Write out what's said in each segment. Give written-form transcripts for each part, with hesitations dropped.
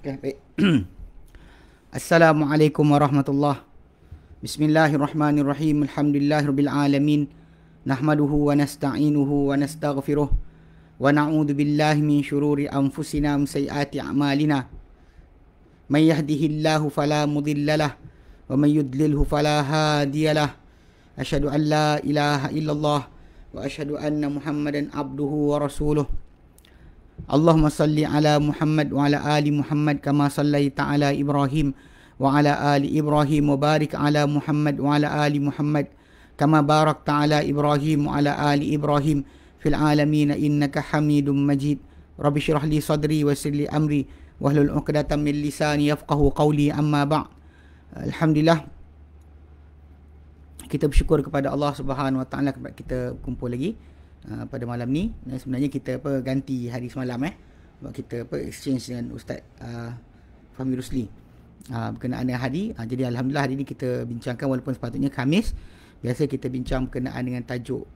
Okay, baik. Assalamualaikum warahmatullahi. Bismillahirrahmanirrahim. Alhamdulillahirabbil alamin. Nahmaduhu wa nasta'inuhu wa nastaghfiruh wa na'udzu billahi min syururi anfusina wa sayyiati a'malina. May yahdihillahu fala mudilla lahu wa may yudlilhu fala hadiyalah. Asyhadu an la ilaha illallah wa asyhadu anna Muhammadan abduhu wa rasuluh. Allahumma salli ala Muhammad wa ala ali Muhammad kama sallaita ala Ibrahim wa ala ali Ibrahim wa barik ala Muhammad wa ala ali Muhammad kama barakta ala Ibrahim wa ala ali Ibrahim fil alamin innaka Hamidum Majid. Rabbi shrah li sadri wa yassir li amri wahlul 'uqdatam min lisani yafqahu qawli, amma ba'd. Alhamdulillah, kita bersyukur kepada Allah Subhanahu wa taala kita kumpul lagi pada malam ni. Dan sebenarnya kita ganti hari semalam sebab kita exchange dengan Ustaz Fahmi Rusli berkenaan dengan hari. Jadi alhamdulillah hari ni kita bincangkan, walaupun sepatutnya Khamis. Biasa kita bincang berkenaan dengan tajuk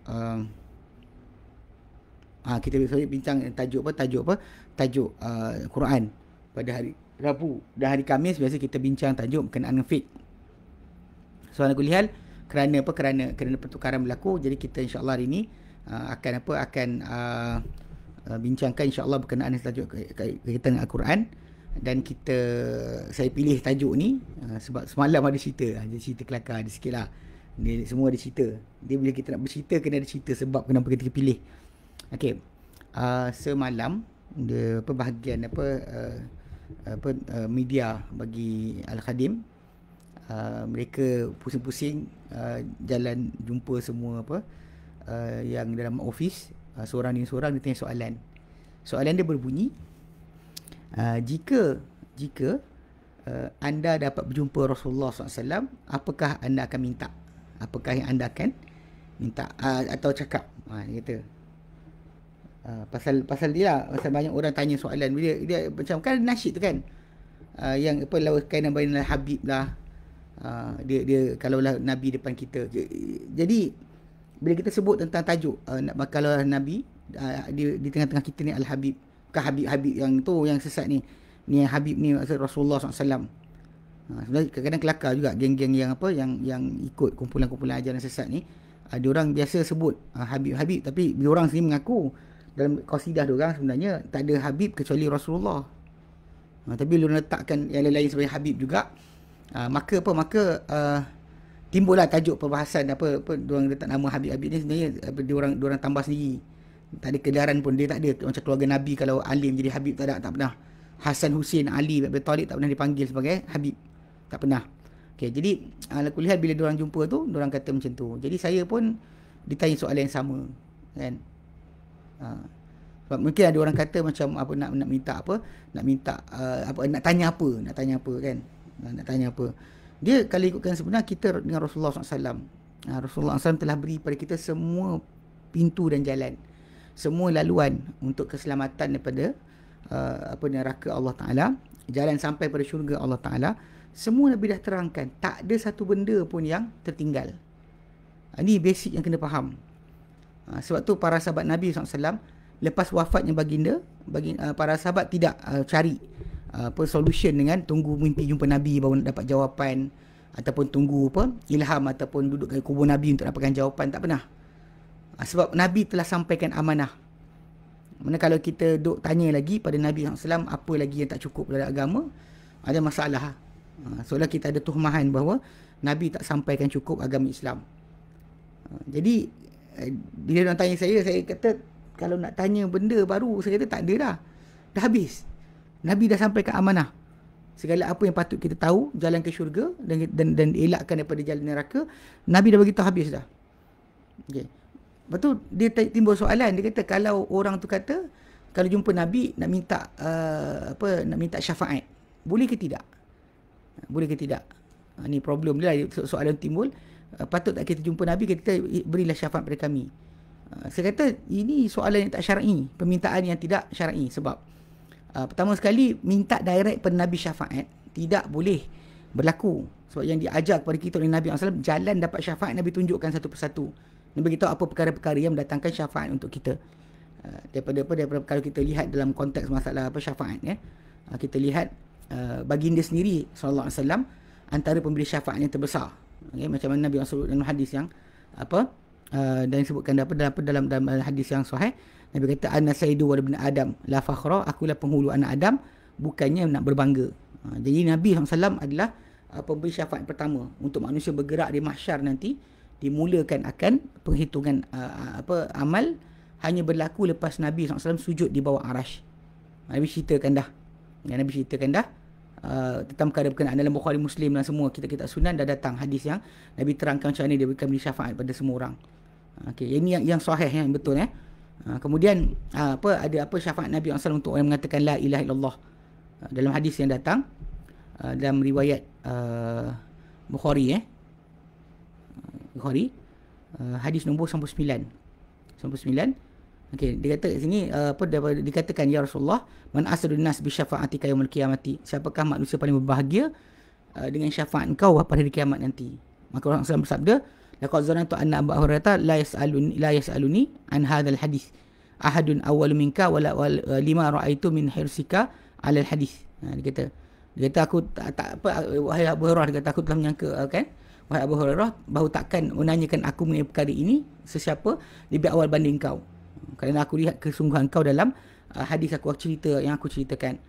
kita bincang tajuk Quran pada hari Rabu, dan hari Khamis biasa kita bincang tajuk berkenaan dengan fiqh. Soalan kuliah kerana pertukaran berlaku, jadi kita insya-Allah hari ni akan bincangkan insya-Allah berkenaan dengan tajuk kaitan dengan Al-Quran. Dan saya pilih tajuk ni sebab semalam ada cerita kelakar ada sikitlah. Dia semua ada cerita. Dia bila kita nak bercerita kena ada cerita sebab kenapa kita pilih. Okey. Semalam bahagian media bagi Al-Khadim, mereka pusing-pusing jalan jumpa semua yang dalam office, seorang dia tanya soalan. Soalan dia berbunyi, jika anda dapat berjumpa Rasulullah SAW, apakah anda akan minta? Apakah yang anda akan minta atau cakap? Dia kata pasal dia lah, pasal banyak orang tanya soalan dia macam kan nasyid tu kan, yang lawan kainan bainal habib lah, dia kalaulah Nabi depan kita. Jadi bila kita sebut tentang tajuk kalau Nabi di tengah-tengah kita ni Al-Habib, bukan Habib yang tu yang sesat ni yang Habib ni maksud Rasulullah SAW. Sebenarnya kadang-kadang kelakar juga geng-geng yang ikut kumpulan-kumpulan ajaran sesat ni. Ada orang biasa sebut Habib, tapi dia orang sendiri mengaku dalam qasidah dia orang sebenarnya tak ada Habib kecuali Rasulullah. Tapi bila letakkan yang lain-lain sebagai Habib juga, maka timbullah tajuk perbahasan diorang letak nama Habib-Habib ni sebenarnya diorang tambah sendiri. Tak ada kedaran pun, dia tak ada macam keluarga Nabi kalau alim jadi Habib, tak pernah. Hasan Hussein Ali bin Abi Talib tak pernah dipanggil sebagai Habib, tak pernah. Okay, jadi kulihat bila diorang jumpa tu, diorang kata macam tu. Jadi saya pun ditanya soalan yang sama kan. Sebab mungkin ada orang kata macam nak tanya apa kan, nak tanya apa. Dia kalau ikutkan sebenarnya kita dengan Rasulullah SAW, Rasulullah SAW telah beri pada kita semua pintu dan jalan, semua laluan untuk keselamatan daripada neraka Allah Ta'ala, jalan sampai pada syurga Allah Ta'ala. Semua Nabi dah terangkan, tak ada satu benda pun yang tertinggal. Ini basic yang kena faham. Sebab tu para sahabat Nabi SAW, lepas wafatnya baginda, para sahabat tidak cari solution dengan tunggu mimpi jumpa Nabi baru nak dapat jawapan, ataupun tunggu ilham, ataupun duduk kat kubur Nabi untuk dapatkan jawapan. Tak pernah. Sebab Nabi telah sampaikan amanah. Mana kalau kita duk tanya lagi pada Nabi SAW apa lagi yang tak cukup dalam agama, ada masalah. Seolah kita ada tuhmahan bahawa Nabi tak sampaikan cukup agama Islam. Jadi bila orang tanya saya kata kalau nak tanya benda baru, saya kata tak ada dah. Dah habis. Nabi dah sampaikan amanah. Segala apa yang patut kita tahu, jalan ke syurga dan elakkan daripada jalan neraka, Nabi dah beritahu habis dah. Okey. Lepas tu dia timbul soalan, dia kata kalau orang tu kata kalau jumpa Nabi nak minta nak minta syafaat, boleh ke tidak? Boleh ke tidak? Ni problem dia lah, soalan timbul. Patut tak kita jumpa Nabi, kita berilah syafaat pada kami? Saya kata ini soalan yang tak syar'i, permintaan yang tidak syar'i. Sebab pertama sekali, minta direct pada Nabi syafaat tidak boleh berlaku. Sebab yang diajar kepada kita oleh Nabi SAW, jalan dapat syafaat Nabi tunjukkan satu persatu. Nabi beritahu apa perkara-perkara yang mendatangkan syafaat untuk kita. Daripada perkara kita lihat dalam konteks masalah syafaat, kita lihat baginda sendiri SAW antara pemberi syafaat yang terbesar. Macam mana Nabi SAW dalam hadis yang dan disebutkan dalam hadis yang sahih, Nabi kata ana sayyidu walad ibn Adam la fakhra, akulah penghulu anak Adam, bukannya nak berbangga. Jadi Nabi SAW adalah pemberi syafaat pertama untuk manusia bergerak di mahsyar nanti. Dimulakan akan penghitungan amal hanya berlaku lepas Nabi SAW sujud di bawah arash. Nabi ceritakan dah. Nabi ceritakan dah tentang perkara berkenaan dalam Bukhari, Muslim dan semua kitab-kitab sunan dah datang hadis yang Nabi terangkan macam mana dia berikan syafaat pada semua orang. Okey, ini yang sahih, yang betul. Kemudian ada syafaat Nabi SAW untuk orang yang mengatakan la ilaha illallah. Dalam hadis yang datang dalam riwayat Bukhari, hadis nombor 99. Okey, dia kata sini dikatakan ya Rasulullah, man asadun nas bi syafa'atika yaumil qiyamati, siapakah manusia paling berbahagia dengan syafaat engkau pada hari kiamat nanti? Maka Rasulullah SAW bersabda, laqad zanantu anna Abu Hurairah la yasaluni an hadzal hadis ahadun awwalu minka wala lima ra'aitu min hirsika 'ala al hadis. Dia kata aku tak wahai Abu Hurairah, dia kata aku telah menyangka wahai Abu Hurairah, bahawa takkan menanyakan aku mengenai perkara ini sesiapa lebih awal banding kau, kerana aku lihat kesungguhan kau dalam hadis aku ceritakan.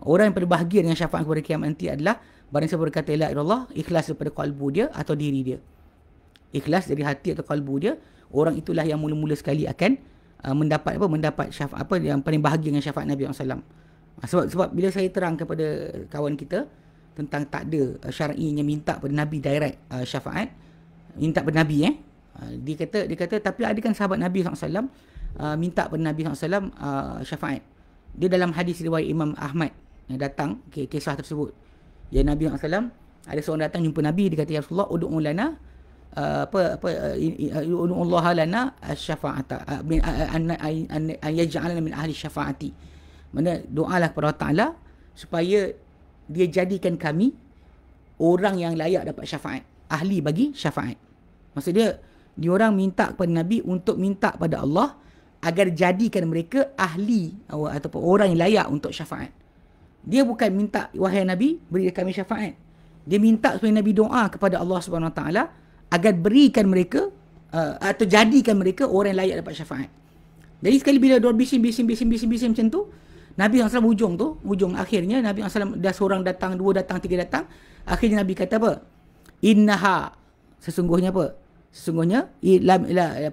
Orang yang paling bahagia dengan syafaat kepada kiamat nanti adalah barang siapa berkata la ilaha illallah, ikhlas daripada kalbu dia atau diri dia. Ikhlas dari hati atau kalbu dia, orang itulah yang mula-mula sekali akan mendapat syafaat yang paling bahagia dengan syafaat Nabi SAW. Sebab bila saya terang kepada kawan kita tentang tak ada syar'inya minta pada Nabi direct syafaat, minta pada Nabi dia kata tapi ada kan sahabat Nabi SAW minta pada Nabi SAW syafaat. Dia dalam hadis riwayat Imam Ahmad yang datang kisah tersebut, ya Nabi SAW ada seorang datang jumpa Nabi, dia kata ya Rasulullah ud'u lana ud'u Allah lana asy-syafa'ata an yaj'alna min ahli syafaati. Mana doalah kepada Allah Taala supaya dia jadikan kami orang yang layak dapat syafaat, ahli bagi syafaat. Maksud dia diorang minta kepada Nabi untuk minta pada Allah agar jadikan mereka ahli ataupun orang yang layak untuk syafaat. Dia bukan minta wahai Nabi beri kami syafaat. Dia minta supaya Nabi doa kepada Allah Subhanahu Wa Taala agar berikan mereka atau jadikan mereka orang yang layak dapat syafaat. Jadi sekali bila dia bising macam tu, Nabi SAW hujung akhirnya Nabi SAW dah seorang datang, dua datang, tiga datang. Akhirnya Nabi kata apa? Innaha, sesungguhnya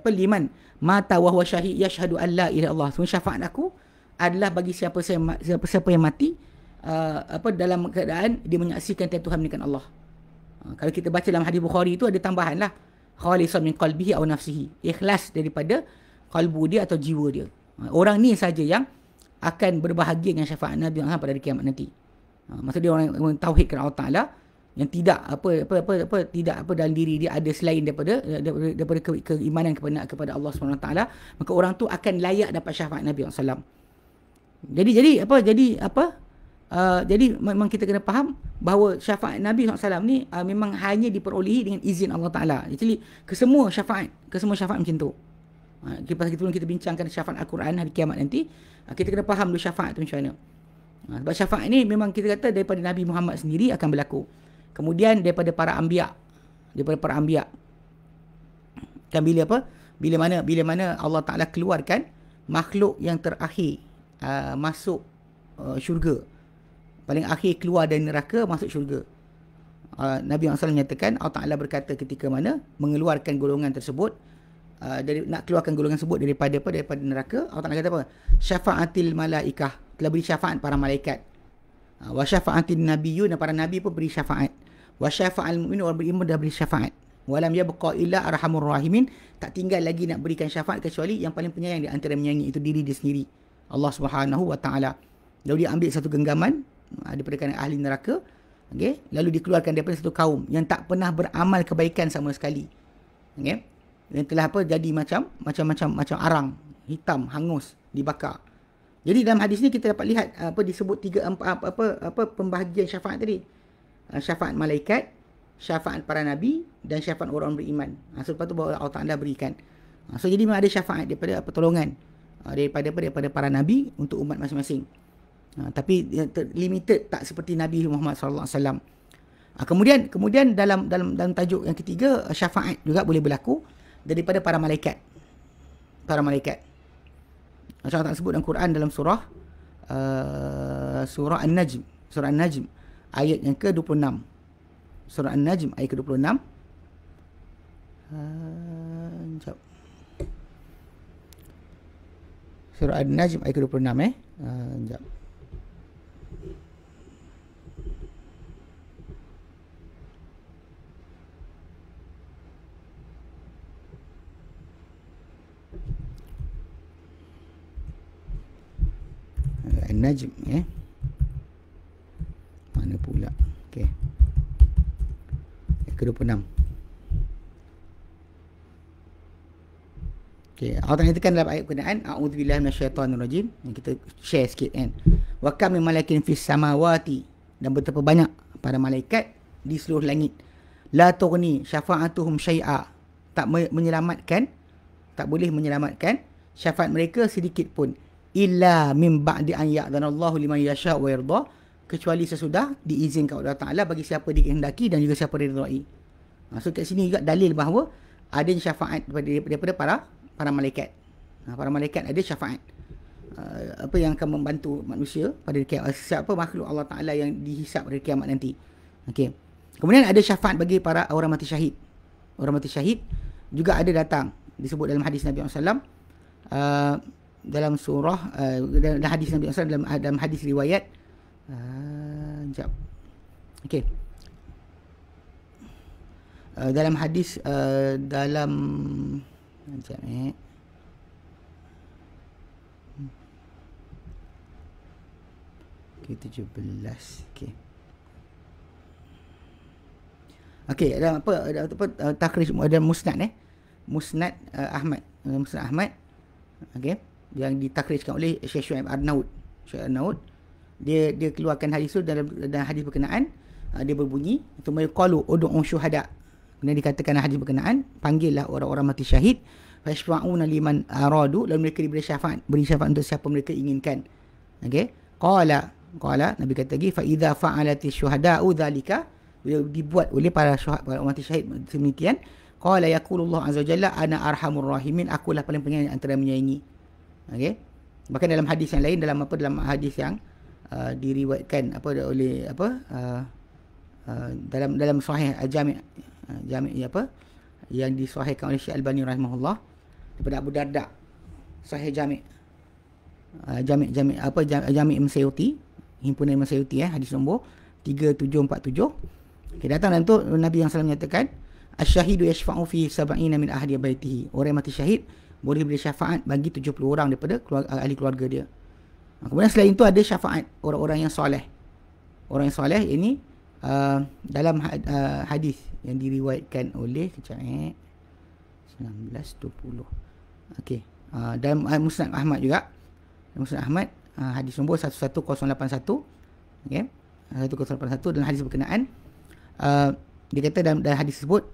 liman mata wa huwa syahid yashhadu an la ilaha illallah. Semua syafaat aku adalah bagi siapa yang mati dalam keadaan dia menyaksikan tiada Tuhan melainkan Allah. Kalau kita baca dalam hadis Bukhari itu ada tambahan lah, khalisan min qalbihi aw nafsihi, ikhlas daripada kalbu dia atau jiwa dia. Orang ni saja yang akan berbahagia dengan syafaat Nabi pada hari kiamat nanti. Maksud dia orang yang tauhidkan Allah Taala, yang tidak tidak dalam diri dia ada selain daripada keimanan kepada Allah Subhanahu Wa Taala, maka orang tu akan layak dapat syafaat Nabi SAW. Jadi Jadi memang kita kena faham bahawa syafaat Nabi SAW ni memang hanya diperolehi dengan izin Allah Ta'ala. Jadi kesemua syafaat macam tu. Pasal kita bincangkan syafaat Al-Quran hari kiamat nanti, kita kena faham dulu syafaat tu macam mana. Sebab syafaat ni memang kita kata daripada Nabi Muhammad sendiri akan berlaku. Kemudian daripada para anbiya. Kan bila mana Allah Ta'ala keluarkan makhluk yang terakhir masuk syurga. Paling akhir keluar dari neraka masuk syurga. Nabi SAW menyatakan Allah Ta'ala berkata ketika mana mengeluarkan golongan tersebut, nak keluarkan golongan tersebut daripada neraka, Allah Ta'ala kata apa? Syafa'atil malaikah, telah beri syafaat para malaikat. Wa syafa'atil nabiyyun, para nabi pun beri syafaat. Wa syafa'al mu'min, orang beriman dah beri syafaat. Walam yabqa illa arhamur rahimin, tak tinggal lagi nak berikan syafaat kecuali yang paling penyayang di antara menyayangi, itu diri dia sendiri, Allah Subhanahu wa Ta'ala. Lalu dia ambil satu genggaman daripada kalangan ahli neraka, okay? Lalu dikeluarkan daripada satu kaum yang tak pernah beramal kebaikan sama sekali, okay? Dan telah jadi macam arang hitam hangus dibakar. Jadi dalam hadis ni kita dapat lihat disebut pembahagian syafaat tadi. Syafaat malaikat, syafaat para nabi dan syafaat orang beriman. Selepas tu baru Allah Ta'ala berikan. So jadi memang ada syafaat daripada pertolongan daripada para nabi untuk umat masing-masing. Tapi limited, tak seperti Nabi Muhammad sallallahu alaihi wasallam. Kemudian dalam tajuk yang ketiga, syafaat juga boleh berlaku daripada para malaikat. Macam Allah sebut dalam Quran dalam surah An-Najm, ayat yang ke-26. Surah An-Najm ayat ke-26. Surah An-Najm ayat ke-26 sekejap. An-Najm, mana pula? Okey. Ke-26. Okey, Allah nyatakan dalam ayat berkenaan, a'udzubillahi minasyaitonirrajim, yang kita share sikit kan. Wa kam min malakin fis samawati, dan betapa banyak para malaikat di seluruh langit. La tughni syafa'atuhum syai'a, tak boleh menyelamatkan syafaat mereka sedikit pun, illa min ba'di an ya'dhanallahu liman yasha' wa yarda, kecuali sesudah diizinkan oleh Allah Ta'ala bagi siapa dikehendaki dan juga siapa diridai. So kat sini juga dalil bahawa adanya syafaat daripada para malaikat. Para malaikat ada syafaat yang akan membantu manusia pada kiamat, siapa makhluk Allah Ta'ala yang dihisap pada kiamat nanti. Okey. Kemudian ada syafaat bagi para orang mati syahid. Orang mati syahid juga ada datang, disebut dalam hadis Nabi SAW, dalam surah dalam hadis Nabi SAW, dalam hadis riwayat okey, dalam hadis dalam okey 17. Okey, ada takhrij, ada musnad Musnad Ahmad, Musnad Ahmad, okey, yang ditakhrijkan oleh Syekh Syuaib Arnaud. Dia keluarkan hadis tu dalam hadis berkenaan, dia berbunyi thumma yuqalu ud'u syuhada. Kemudian dikatakan hadis berkenaan, panggillah orang-orang mati syahid, fashfa'una liman aradu, lalu mereka beri syafaat untuk siapa mereka inginkan. Okey, qala Nabi kata lagi, fa idza fa'alati syuhada'u dzalika, bila dibuat oleh para mati syahid demikian, qala yaqulullah azza jalla ana arhamur rahimin, akulah paling penyayang antara menyayangi. Okey, bahkan dalam hadis yang lain, dalam hadis yang diriwayatkan oleh dalam sahih Al-Jami' yang disahihkan oleh Syekh Albani rahimahullah, daripada Abu Darda, sahih Jami' Ibn Sayyuti, himpunan Ibn Sayyuti, hadis nombor 3747. Okay, datang dalam tu Nabi yang SAW menyatakan, asy-syahidu yashfa'u fi 70 min ahli baitihi, orang yang mati syahid boleh beri syafaat bagi 70 orang daripada ahli keluarga dia. Kemudian selain itu ada syafaat orang-orang yang soleh. Orang yang soleh ini dalam hadis yang diriwayatkan oleh 1920. Okey. Dalam Musnad Ahmad juga. Musnad Ahmad hadis nombor 11081, Okay. 1081 dalam hadis berkenaan. Dia kata dalam hadis tersebut,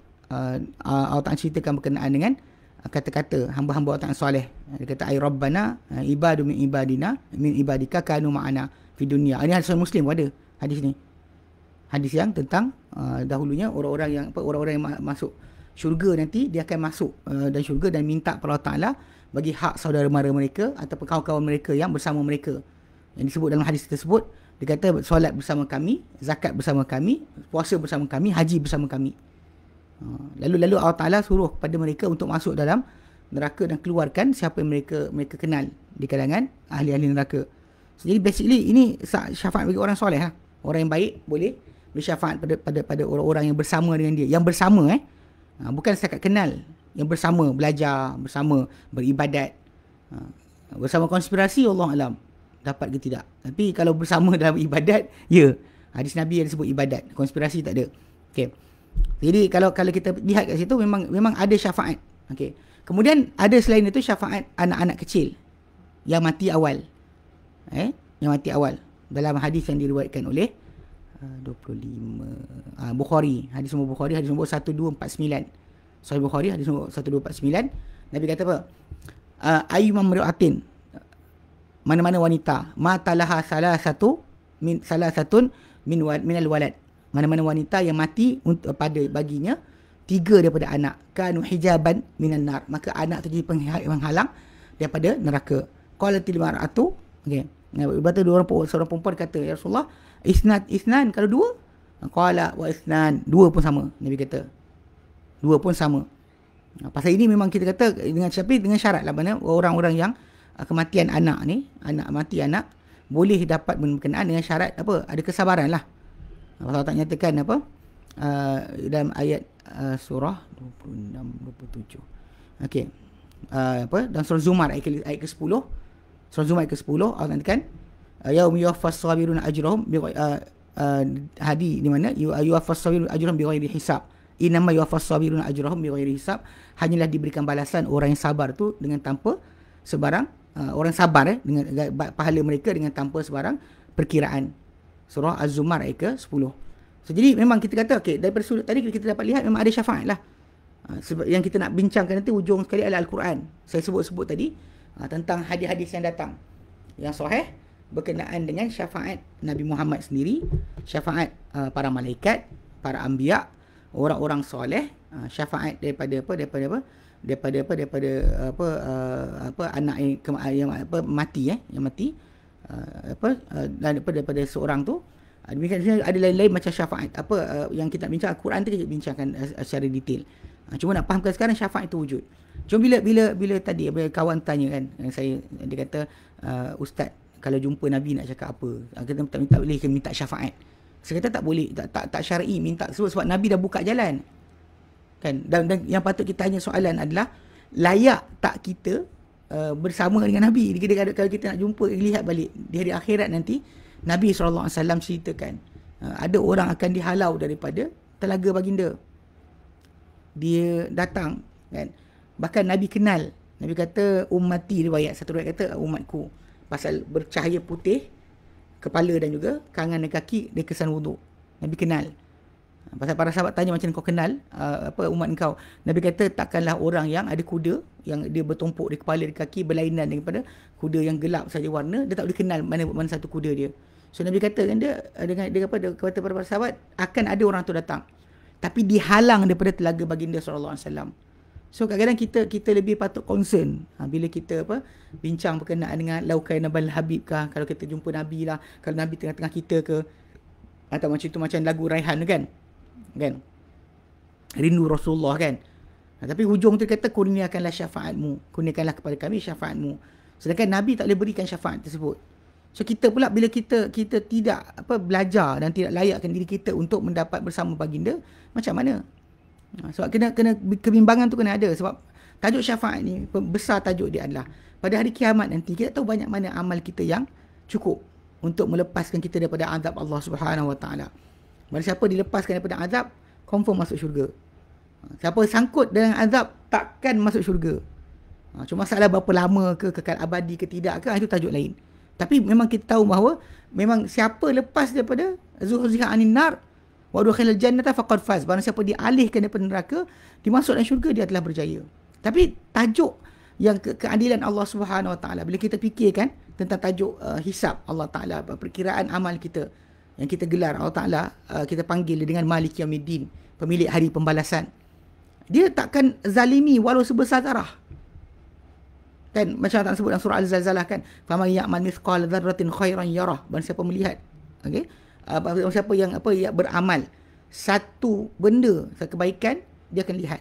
Allah Ta'ala ceritakan berkenaan dengan kata-kata hamba-hamba Allah Ta'ala soleh. Dia kata, ay Rabbana ibadu min ibadina min ibadika kanu ma'ana fi dunia. Ini hadis Muslim ada hadis ni. Hadis yang tentang dahulunya orang-orang yang masuk syurga nanti, dia akan masuk dan syurga dan minta kepada Allah Ta'ala bagi hak saudara mara mereka ataupun kawan-kawan mereka yang bersama mereka. Yang disebut dalam hadis tersebut, dia kata solat bersama kami, zakat bersama kami, puasa bersama kami, haji bersama kami. Lalu Allah Ta'ala suruh kepada mereka untuk masuk dalam neraka dan keluarkan siapa yang mereka kenal di kalangan ahli-ahli neraka. Jadi basically ini syafaat bagi orang soleh. Orang yang baik boleh bersyafaat pada orang-orang yang bersama dengan dia. Yang bersama bukan setakat kenal. Yang bersama belajar, bersama beribadat. Bersama konspirasi, Allah alam dapat ke tidak. Tapi kalau bersama dalam ibadat, ya. Hadis Nabi yang disebut ibadat. Konspirasi tak ada. Okay. Jadi kalau kita lihat kat situ, memang ada syafaat. Okay. Kemudian ada selain itu syafaat anak-anak kecil yang mati awal. Yang mati awal. Dalam hadis yang diriwayatkan oleh 25 Bukhari. Hadis nombor Bukhari, hadis nombor 1249. Sahih Bukhari, hadis nombor 1249. Nabi kata apa? Ayyuma mri'atin, mana-mana wanita, matalaha salasatun minal walad, mana-mana wanita yang mati pada baginya 3 daripada anak, kanu hijaban minan nar, maka anak tu jadi penghalang daripada neraka. Qalatil mar'atu, okey. Berkata seorang perempuan kata, ya Rasulullah, isnan kalau 2? Qala wa isnan, 2 pun sama. Nabi kata 2 pun sama. Pasal ini memang kita kata dengan syarat lah, mana orang-orang yang kematian anak ni, mati anak, boleh dapat berkenaan dengan syarat apa? Ada kesabaran lah. Allah tak nyatakan apa? Dalam ayat surah 26, 27. Okey. Dalam surah Zumar ayat ke-10. Surah Zumar ayat ke-10 Allah nyatakan yaum yuwaffas sabiruna ajrahum hadi di mana yuwaffas sabiruna ajrahum bighairi hisab. Innama yuwaffas sabiruna ajrahum bighairi hisab. Hanyalah diberikan balasan orang yang sabar tu dengan tanpa sebarang orang sabar dengan pahala mereka dengan tanpa sebarang perkiraan. Surah Az-Zumar ayat ke-10. So, jadi memang kita kata okey, daripada sudut tadi kita dapat lihat memang ada syafaat lah. Sebab yang kita nak bincangkan nanti ujung sekali adalah Al-Quran. Saya sebut tadi tentang hadis-hadis yang datang yang sahih berkenaan dengan syafaat Nabi Muhammad sendiri, syafaat para malaikat, para anbiya, orang-orang soleh, syafaat daripada anak yang mati dan daripada seorang tu. Demikian ada lain-lain macam syafaat yang kita bincang Al-Quran tu, kita bincangkan secara detail. Cuma nak fahamkan sekarang syafaat itu wujud. Cuma bila tadi kawan tanya kan, dia kata ustaz, kalau jumpa Nabi nak cakap apa? Kita tak boleh minta syafaat. Saya kata tak boleh, tak syar'i minta sebab Nabi dah buka jalan. Kan? Dan yang patut kita tanya soalan adalah, layak tak kita bersama dengan Nabi? Kalau kita nak jumpa, lihat balik di hari akhirat nanti, Nabi SAW ceritakan ada orang akan dihalau daripada telaga baginda. Dia datang kan, bahkan Nabi kenal. Nabi kata ummati, riwayat satu riwayat kata umatku, pasal bercahaya putih kepala dan juga tangan dan kaki dia kesan wuduk. Nabi kenal. Pasal para sahabat tanya, macam kau kenal umat engkau? Nabi kata takkanlah orang yang ada kuda yang dia bertumpuk di kepala di kaki berlainan daripada kuda yang gelap saja warna, dia tak boleh kenal mana satu kuda dia. So Nabi kata kan dia kata para sahabat, akan ada orang tu datang tapi dihalang daripada telaga baginda sallallahu alaihi wasallam. So kadang-kadang kita lebih patut concern bila kita bincang berkenaan dengan laukai nabal habib kah, kalau kita jumpa Nabi lah, kalau Nabi tengah-tengah kita ke, atau macam itu, macam lagu Raihan kan rindu Rasulullah kan. Tapi hujung tu kata kurniakanlah syafaatmu, kurniakanlah kepada kami syafaatmu, sedangkan Nabi tak boleh berikan syafaat tersebut. So kita pula bila kita tidak belajar dan tidak layakkan diri kita untuk mendapat bersama baginda, macam mana? Sebab kena kebimbangan tu kena ada. Sebab tajuk syafaat ni besar, tajuk dia adalah pada hari kiamat nanti kita tahu banyak mana amal kita yang cukup untuk melepaskan kita daripada azab Allah Subhanahu Wa Taala. Mana siapa dilepaskan daripada azab, confirm masuk syurga. Siapa sangkut dengan azab, takkan masuk syurga. Cuma masalah berapa lama ke, kekal abadi ke tidak ke, itu tajuk lain. Tapi memang kita tahu bahawa memang siapa lepas daripada zuhziha anin nar wa dukhilal jannata faqad faz. Barang siapa dialihkan daripada neraka, dimasukkan syurga, dia telah berjaya. Tapi tajuk yang keadilan Allah Subhanahu Wa Taala, bila kita fikirkan tentang tajuk hisab Allah Taala, perkiraan amal kita yang kita gelar Allah Taala, kita panggil dengan Malik Yaumiddin, pemilik hari pembalasan. Dia takkan zalimi walau sebesar zarah. Kan macam Allah sebut dalam surah Al-Zalzalah kan, faman ya'mal mithqala dzarratin khairan yarah. Barang siapa melihat, okey, siapa yang yang beramal satu benda, satu kebaikan, dia akan lihat.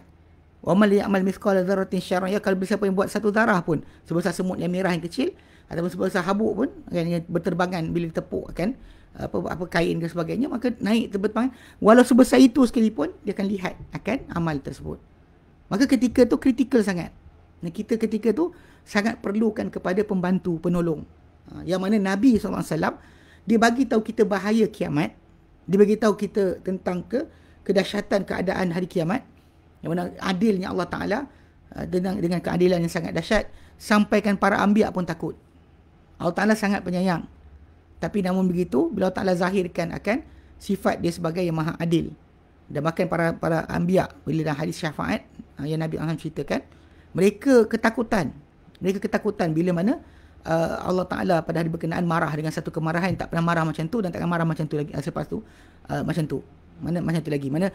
Wa man ya'mal mithqala dzarratin syarran yarah. Kalau siapa yang buat satu zarah pun, sebesar semut yang merah yang kecil ataupun sebesar habuk pun kan, yang berterbangan bila ditepuk kan, apa kain dan sebagainya, maka naik terbang, walau sebesar itu sekalipun, dia akan lihat akan amal tersebut. Maka ketika tu kritikal sangat. Dan kita ketika tu sangat perlukan kepada pembantu, penolong. Yang mana Nabi SAW, dia bagi tahu kita bahaya kiamat. Dia bagi tahu kita tentang kedahsyatan keadaan hari kiamat. Yang mana adilnya Allah Ta'ala dengan keadilan yang sangat dahsyat, sampaikan para anbiya pun takut. Allah Ta'ala sangat penyayang. Tapi namun begitu, bila Allah Ta'ala zahirkan akan sifat dia sebagai yang maha adil. Dan bahkan para anbiya, bila dalam hadis syafaat yang Nabi SAW ceritakan, mereka ketakutan bila mana Allah Ta'ala pada hari berkenaan marah dengan satu kemarahan, tak pernah marah macam tu dan takkan marah macam tu lagi selepas tu. Macam tu lagi, mana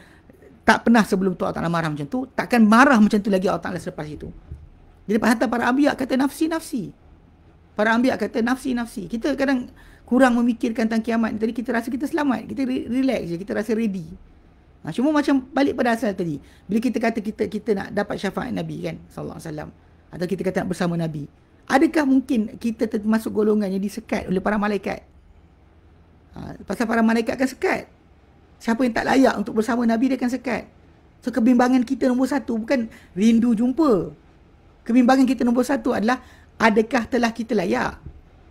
tak pernah sebelum tu Allah Ta'ala marah macam tu, takkan marah macam tu lagi Allah Ta'ala selepas itu. Jadi hatta para anbiya kata nafsi. Para anbiya kata nafsi. Kita kadang kurang memikirkan tentang kiamat. Tadi kita rasa kita selamat, kita relax je, kita rasa ready. Cuma macam balik pada asal tadi, bila kita kata kita nak dapat syafaat Nabi kan sallallahu alaihi wasallam, atau kita kata nak bersama Nabi, adakah mungkin kita termasuk golongan yang disekat oleh para malaikat? Pasal para malaikat akan sekat. Siapa yang tak layak untuk bersama Nabi, dia akan sekat. So kebimbangan kita nombor satu bukan rindu jumpa. Kebimbangan kita nombor satu adalah, adakah telah kita layak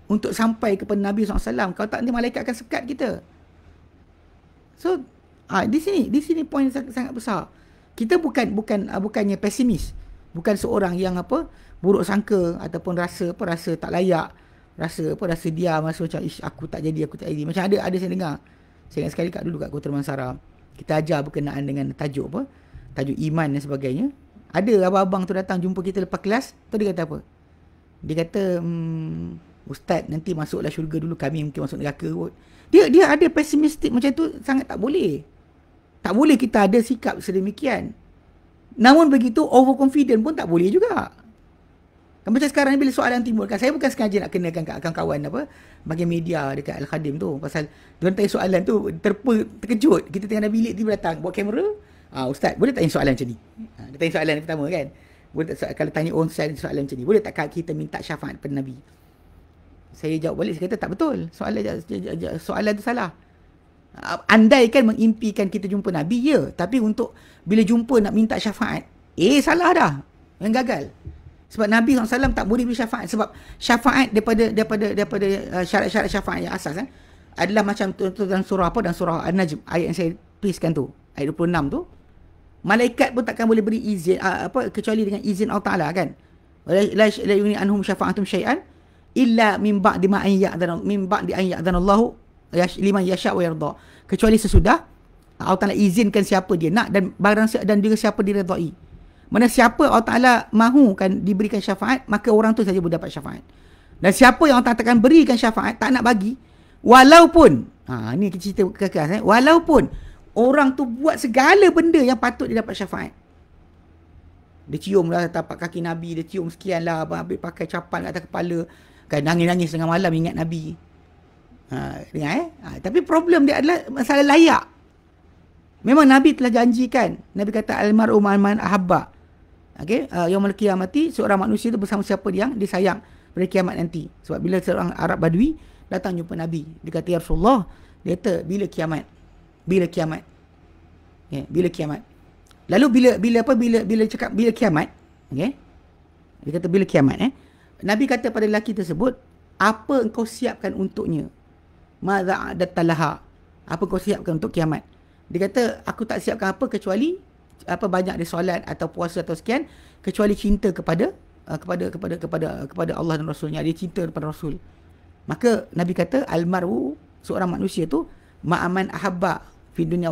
untuk sampai kepada Nabi SAW? Kalau tak, nanti malaikat akan sekat kita. So di sini poin sangat besar. Kita bukannya pesimis, bukan seorang yang buruk sangka ataupun rasa tak layak, rasa diam, rasa macam aku tak jadi. Macam ada saya dengar. Saya ingat sekali dulu kat Kota Damansara, kita ajar berkenaan dengan tajuk iman dan sebagainya. Ada abang-abang tu datang jumpa kita lepas kelas, tu dia kata apa? Dia kata, Ustaz, nanti masuklah syurga dulu, kami mungkin masuk neraka kot. Dia ada pesimistik macam tu, sangat tak boleh. Tak boleh kita ada sikap sedemikian. Namun begitu, overconfident pun tak boleh juga. Kan macam sekarang ni bila soalan timbul kan, saya bukan sengaja nak kenakan kat kawan-kawan bagi media dekat Al-Khadim tu, pasal diorang tanya soalan tu, terkejut. Kita tengah dalam bilik, tiba datang bawa kamera. Ustaz, boleh tanya soalan macam ni? Dia tanya soalan yang pertama kan. Boleh tak, kalau tanya soalan macam ni, boleh tak kita minta syafaat pada Nabi? Saya jawab balik, saya kata tak betul. Soalan tu salah. Andai kan mengimpikan kita jumpa Nabi, ya. Tapi untuk bila jumpa nak minta syafaat, salah dah. Yang gagal. Sebab Nabi SAW tak boleh beri syafaat. Sebab syafaat daripada syarat-syarat syafaat yang asas adalah macam tu dalam surah dan surah An-Najm, ayat yang saya tuliskan tu, ayat 26 tu. Malaikat pun takkan boleh beri izin kecuali dengan izin Allah Ta'ala kan. La yughni anhum syafa'atum syai'an illa min ba'di ma an ya'dhanallahu liman yasha' wa yarda. Kecuali sesudah Allah Ta'ala izinkan siapa dia nak dan juga siapa diredai. Mana siapa Allah Ta'ala mahu kan diberikan syafaat, maka orang tu saja boleh dapat syafaat. Dan siapa yang Allah Ta'ala takkan berikan syafaat, tak nak bagi, walaupun ni cerita kekas, walaupun orang tu buat segala benda yang patut dia dapat syafaat. Dia cium lah tapak kaki Nabi, dia cium sekian lah, habis pakai capan kat atas kepala, kan nangis-nangis tengah malam ingat Nabi. Dengar tapi problem dia adalah masalah layak. Memang Nabi telah janjikan. Nabi kata almaru man ahabba. Okey, yaumul qiyamati, seorang manusia itu bersama siapa yang disayang pada kiamat nanti. Sebab bila seorang Arab Badui datang jumpa Nabi, dia kata ya Rasulullah, dia kata bila kiamat? Bila kiamat? Bila kiamat? Lalu bila cakap bila kiamat, okey? Dia kata bila kiamat Nabi kata pada lelaki tersebut, apa engkau siapkan untuknya? Madza adattalaha? Apa kau siapkan untuk kiamat? Dia kata, aku tak siapkan apa kecuali banyak dia solat atau puasa atau sekian, kecuali cinta kepada Allah dan Rasulnya. Dia cinta kepada Rasul. Maka Nabi kata almaru, seorang manusia tu ma'aman ahabba fi dunya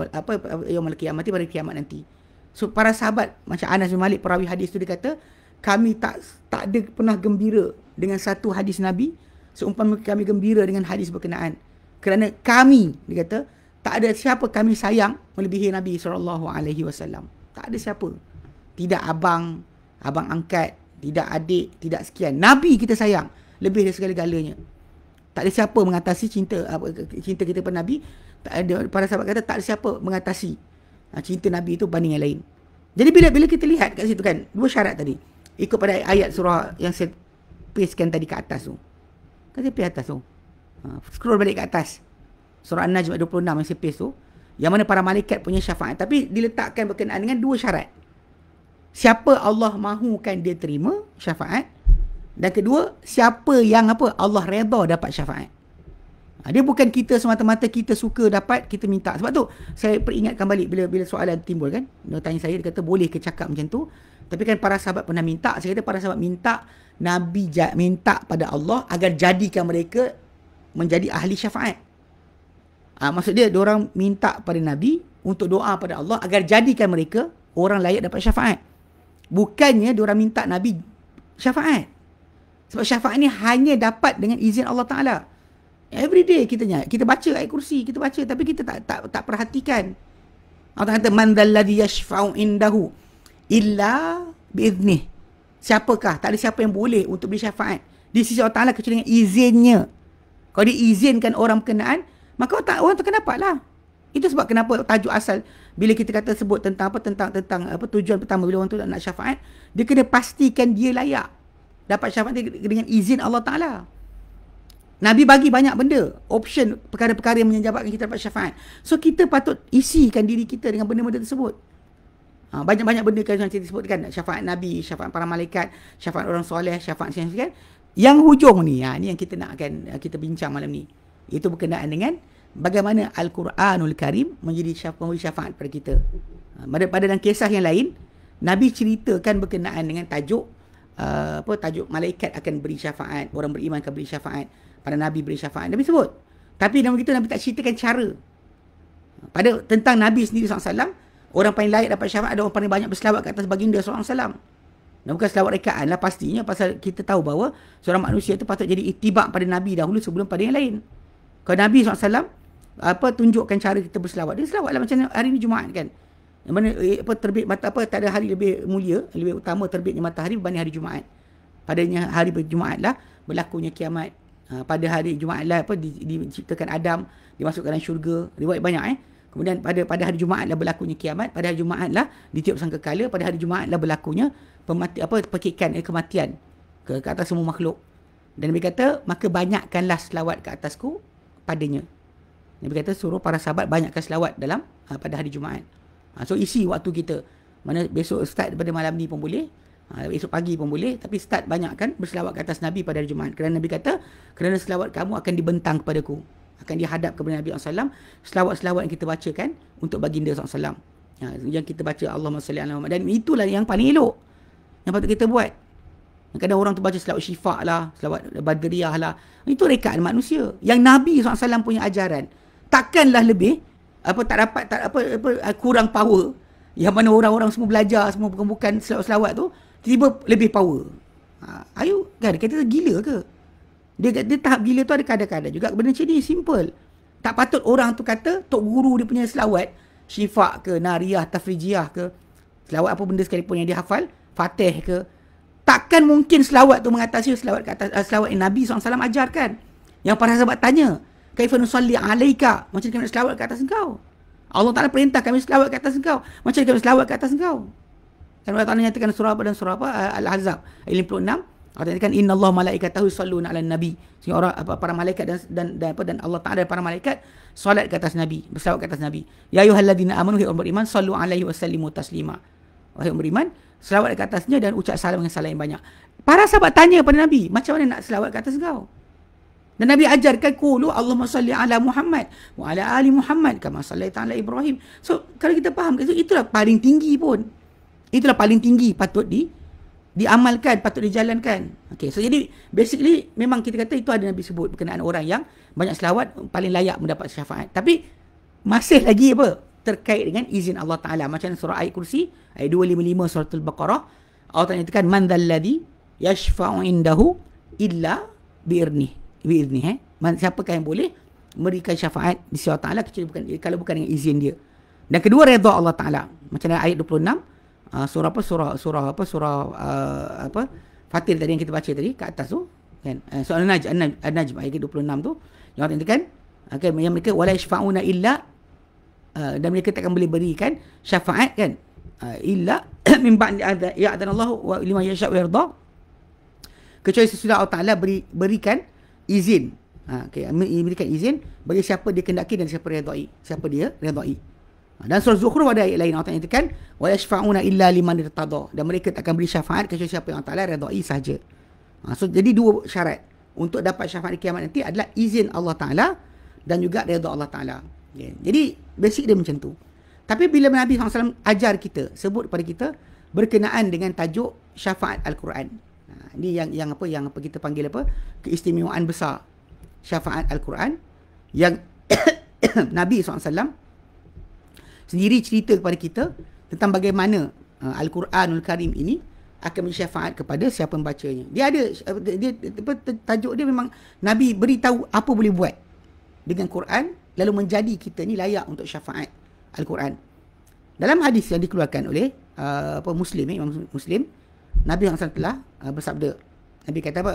yaumil qiyamati, pada kiamat nanti. So para sahabat macam Anas bin Malik perawi hadis tu dia kata, kami tak ada pernah gembira dengan satu hadis Nabi seumpama kami gembira dengan hadis berkenaan. Kerana kami, dia kata, tak ada siapa kami sayang melebihi Nabi SAW. Tak ada siapa. Tidak abang angkat, tidak adik, tidak sekian. Nabi kita sayang lebih dari segala-galanya. Tak ada siapa mengatasi cinta kita pada Nabi. Tak ada, para sahabat kata tak ada siapa mengatasi cinta Nabi itu banding yang lain. Jadi bila kita lihat kat situ kan, dua syarat tadi. Ikut pada ayat surah yang saya pastekan tadi ke atas tu. Kan saya paste atas tu. Scroll balik ke atas. Surah An-Najm 26 yang saya paste tu. Yang mana para malaikat punya syafaat. Tapi diletakkan berkenaan dengan dua syarat. Siapa Allah mahukan dia terima syafaat. Dan kedua, siapa yang Allah redha dapat syafaat. Dia bukan kita semata-mata kita suka dapat, kita minta. Sebab tu saya peringatkan balik bila soalan timbul kan. Dia tanya saya, dia kata boleh ke cakap macam tu. Tapi kan para sahabat pernah minta. Saya kata para sahabat minta, Nabi minta pada Allah agar jadikan mereka menjadi ahli syafaat. Maksud dia, diorang minta pada Nabi untuk doa pada Allah agar jadikan mereka orang layak dapat syafaat. Bukannya diorang minta Nabi syafaat. Sebab syafaat ni hanya dapat dengan izin Allah Ta'ala. Every day kita baca ayat kursi, kita baca tapi kita tak perhatikan. Allah kata man dzalladzi yashfa'u indahu illa biiznih. Siapakah? Tak ada siapa yang boleh untuk beri syafaat di sisi Allah Ta'ala kecuali dengan izinnya. Kalau diizinkan orang berkenaan, maka orang tu kena dapatlah. Itu sebab kenapa tajuk asal bila kita kata sebut tentang tujuan pertama bila orang tu nak syafaat, dia kena pastikan dia layak dapat syafaat dengan izin Allah Ta'ala. Nabi bagi banyak benda, option perkara-perkara yang menyebabkan kita dapat syafaat. So kita patut isikan diri kita dengan benda-benda tersebut. Banyak-banyak benda kan yang kita sebutkan, syafaat Nabi, syafaat para malaikat, syafaat orang soleh, syafaat sekian. Yang hujung ni, ni yang kita nakkan kita bincang malam ni. Itu berkenaan dengan bagaimana Al-Quranul Karim memberi syafaat pada kita. Pada dalam kisah yang lain, Nabi ceritakan berkenaan dengan tajuk tajuk malaikat akan beri syafaat, orang beriman akan beri syafaat, pada Nabi beri syafaat. Nabi sebut. Tapi dalam begitu Nabi tak ceritakan cara. Pada tentang Nabi sendiri SAW, orang paling layak dapat syafaat ada orang paling banyak berselawat ke atas baginda SAW. Dan bukan selawat rekaan lah pastinya, pasal kita tahu bahawa seorang manusia itu patut jadi itibak pada Nabi dahulu sebelum pada yang lain. Kalau Nabi SAW tunjukkan cara kita berselawat. Dia selawat lah macam hari ni Jumaat kan. Yang mana terbit tak ada hari lebih mulia, lebih utama terbitnya matahari berbanding hari Jumaat. Padanya hari Jumaat lah berlakunya kiamat. Pada hari Jumaat lah diciptakan Adam, dimasukkan dalam syurga. Riwayat banyak Kemudian pada hari Jumaat lah berlakunya kiamat, pada hari Jumaat lah ditiup sangkakala, pada hari Jumaat lah berlakunya pekikan kematian ke atas semua makhluk. Dan Nabi kata, maka banyakkanlah selawat ke atasku padanya. Nabi kata suruh para sahabat banyakkan selawat dalam pada hari Jumaat. So isi waktu kita. Mana besok start daripada malam ni pun boleh, esok pagi pun boleh, tapi start banyakkan berselawat ke atas Nabi pada hari Jumaat. Kerana Nabi kata, kerana selawat kamu akan dibentang kepadaku, akan dihadap kepada Nabi SAW. Selawat-selawat yang kita bacakan untuk baginda SAW, yang kita baca Allahumma salli ala Muhammad. Dan itulah yang paling elok yang patut kita buat. Kadang orang tu baca selawat syifa' lah, selawat badriyah lah. Itu rekaan manusia. Yang Nabi SAW punya ajaran takkanlah lebih kurang power. Yang mana orang-orang semua belajar, semua bukan selawat-selawat tu tiba lebih power. Ayo kan, kata gila ke? Dia tahap gila tu ada kadang-kadang juga benda macam ni simple. Tak patut orang tu kata tok guru dia punya selawat syifa' ke, nariyah, tafrijiyah ke, selawat apa benda sekalipun yang dia hafal, Fatih ke, takkan mungkin selawat tu mengatasi selawat ke atas selawat yang Nabi SAW ajarkan. Yang para sahabat tanya, kaifa nusalli alaika, macam kami nak selawat ke atas engkau? Allah Ta'ala perintah kami selawat ke atas engkau, macam kami selawat ke atas engkau? Kan Allah Ta'ala nyatakan surah apa dan surah apa? Al-Ahzab ayat 56. Allah nyatakan innallaha malaikatahu yusalluna 'alan nabi. Sehingga orang para malaikat dan Allah Ta'ala dan para malaikat solat ke atas Nabi, berselawat ke atas Nabi. Ya ayyuhalladzina amanu wahai orang beriman, sallu alaihi wasallimu taslima. Wahai orang beriman, selawat ke atasnya dan ucap salam dengan salam yang banyak. Para sahabat tanya pada Nabi, macam mana nak selawat ke atas engkau? Dan Nabi ajarkan qulu Allahumma salli ala Muhammad wa ala ali Muhammad kama sallaita ala Ibrahim. So kalau kita faham itulah paling tinggi pun. Itulah paling tinggi patut diamalkan, patut dijalankan. Okay, so jadi basically memang kita kata itu ada Nabi sebut berkenaan orang yang banyak selawat paling layak mendapat syafaat. Tapi masih lagi apa? Terkait dengan izin Allah Ta'ala. Macam surah ayat kursi, ayat 255 surah Al-Baqarah. Allah Ta'ala nyatakan, man dzalladzi yashfa'u indahu illa bi'irnih. Siapakah yang boleh memberikan syafaat di sisi Allah Ta'ala kalau bukan dengan izin dia. Dan kedua, redha Allah Ta'ala. Macam dalam ayat 26, surah Fatir tadi yang kita baca tadi kat atas tu kan, surah An-Najm ayat 26 tu yang Allah nyatakan, okay, yang mereka wala yashfa'una illa, dan mereka tak akan boleh berikan syafaat kan, illa min ba'di ya'dana Allah wa liman yasha'u yarda, kecuali sesudah Allah Ta'ala berikan izin. Okay, berikan izin bagi siapa dia kehendaki dan siapa dia redai. Dan surah Zukhruf ada ayat lain Allah Ta'ala nyatakan wa yashfa'una illa liman irtada, dan mereka tak akan beri syafaat kecuali siapa yang Allah Ta'ala redai saja. So jadi dua syarat untuk dapat syafaat di kiamat nanti adalah izin Allah Ta'ala dan juga redha Allah Ta'ala. Okay. Jadi basic dia macam tu. Tapi bila Nabi SAW ajar kita, sebut kepada kita berkenaan dengan tajuk syafaat Al-Quran. Ini yang apa kita panggil apa? Keistimewaan besar syafaat Al-Quran yang Nabi SAW sendiri cerita kepada kita tentang bagaimana Al-Quranul Karim ini akan bersyafaat kepada siapa yang bacanya. Tajuk dia memang Nabi beritahu apa boleh buat dengan Quran, lalu menjadi kita ni layak untuk syafaat Al-Quran. Dalam hadis yang dikeluarkan oleh Imam Muslim, Nabi SAW telah bersabda. Nabi kata apa?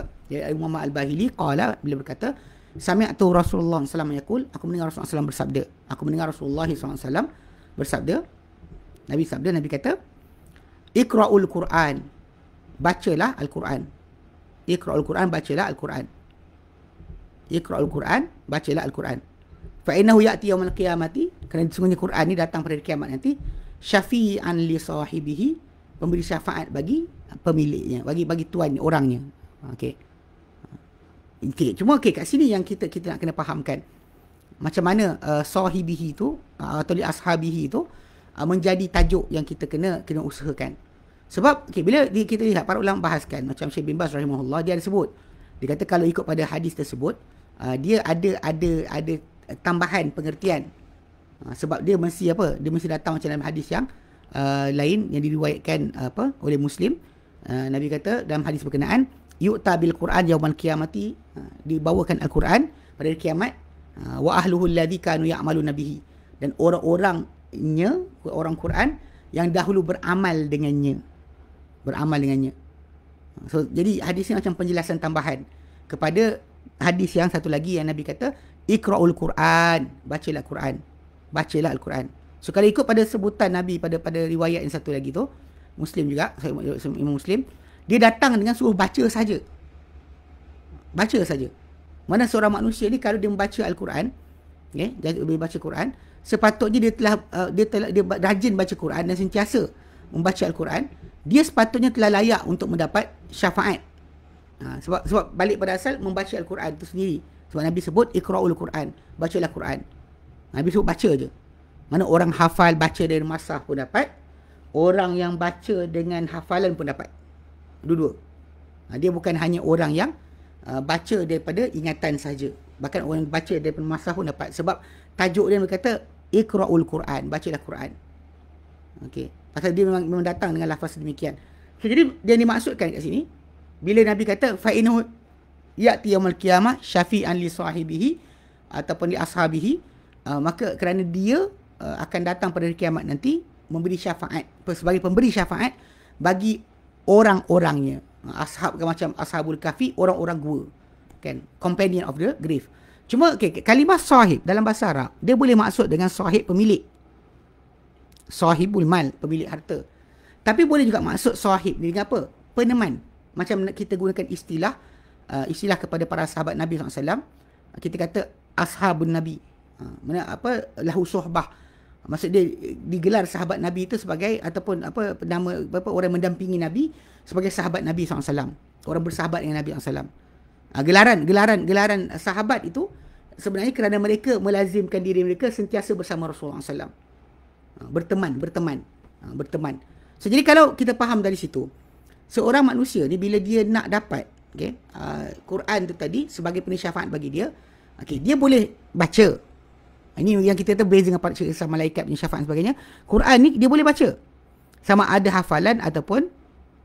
Muhammad Al-Bahili qala, bila berkata, sami'tu Rasulullah SAW yaqul, aku mendengar Rasulullah SAW bersabda. Aku mendengar Rasulullah SAW bersabda. Nabi sabda, Nabi kata, Iqra'ul Quran, bacalah Al-Quran. Iqra'ul Quran, bacalah Al-Quran. Iqra'ul Quran, bacalah Al-Quran. Fa'innahu ya'ti yawmal qiyamati, kerana sesungguhnya Quran ni datang pada kiamat nanti, syafi'an li sahibihi, pemberi syafaat bagi pemiliknya, bagi tuan orangnya. Okey. Cuma kat sini yang kita nak kena fahamkan macam mana sahibihi tu atau li ashabihi tu menjadi tajuk yang kita kena usahakan. Sebab bila kita lihat para ulama bahaskan, macam Syekh bin Baz rahimahullah, dia ada sebut, dia kata kalau ikut pada hadis tersebut, dia ada tambahan pengertian. Sebab dia mesti datang macam dalam hadis yang lain yang diriwayatkan oleh Muslim. Nabi kata dalam hadis berkenaan, yu'ta bil Quran yaumal qiyamati, dibawakan Al-Quran pada hari kiamat, wa ahluhu alladhi kanu ya'maluna bihi, dan orang Quran yang dahulu beramal dengannya. So jadi hadis ni macam penjelasan tambahan kepada hadis yang satu lagi yang Nabi kata, Iqra'ul Quran, bacalah Al-Quran. So kalau ikut pada sebutan Nabi pada riwayat yang satu lagi tu, Muslim juga, Imam Muslim, dia datang dengan suruh baca saja. Mana seorang manusia ni kalau dia membaca Al-Quran, dia baca Quran, sepatutnya dia rajin baca Quran dan sentiasa membaca Al-Quran, dia sepatutnya telah layak untuk mendapat syafaat. Sebab balik pada asal membaca Al-Quran itu sendiri. Sebab Nabi sebut Iqra'ul Quran, bacalah Quran. Nabi sebut baca je. Mana orang hafal baca dari masah pun dapat, orang yang baca dengan hafalan pun dapat. Dua-dua. Dia bukan hanya orang yang baca daripada ingatan saja. Bahkan orang yang baca daripada masah pun dapat. Sebab tajuk dia berkata Iqra'ul Quran, bacalah Quran. Okey. Pasal dia memang datang dengan lafaz demikian. So, jadi dia dimaksudkan kat sini, bila Nabi kata fa'inahu ya'ti yaumul qiyamah syafi'an li sahibihi ataupun li ashabihi, maka kerana dia akan datang pada hari kiamat nanti memberi syafaat, sebagai pemberi syafaat bagi orang-orangnya. Ashab kan macam Ashabul Kahfi, orang-orang gua, kan, companion of the grave. Cuma kalimah sahib dalam bahasa Arab dia boleh maksud dengan sahib pemilik, sahibul mal, pemilik harta. Tapi boleh juga maksud sahib ni dengan apa? Peneman. Macam kita gunakan istilah kepada para sahabat Nabi SAW, kita kata ashabun Nabi. Mana lahu suhbah. Maksud dia digelar sahabat Nabi itu sebagai ataupun nama orang mendampingi Nabi sebagai sahabat Nabi SAW. Orang bersahabat dengan Nabi SAW. Gelaran sahabat itu sebenarnya kerana mereka melazimkan diri mereka sentiasa bersama Rasulullah SAW. Berteman. So, jadi kalau kita faham dari situ, seorang manusia ni bila dia nak dapat Quran tu tadi sebagai penisyafaat bagi dia, dia boleh baca. Ini yang kita beza dengan para malaikat penisyafaat dan sebagainya. Quran ni dia boleh baca, sama ada hafalan ataupun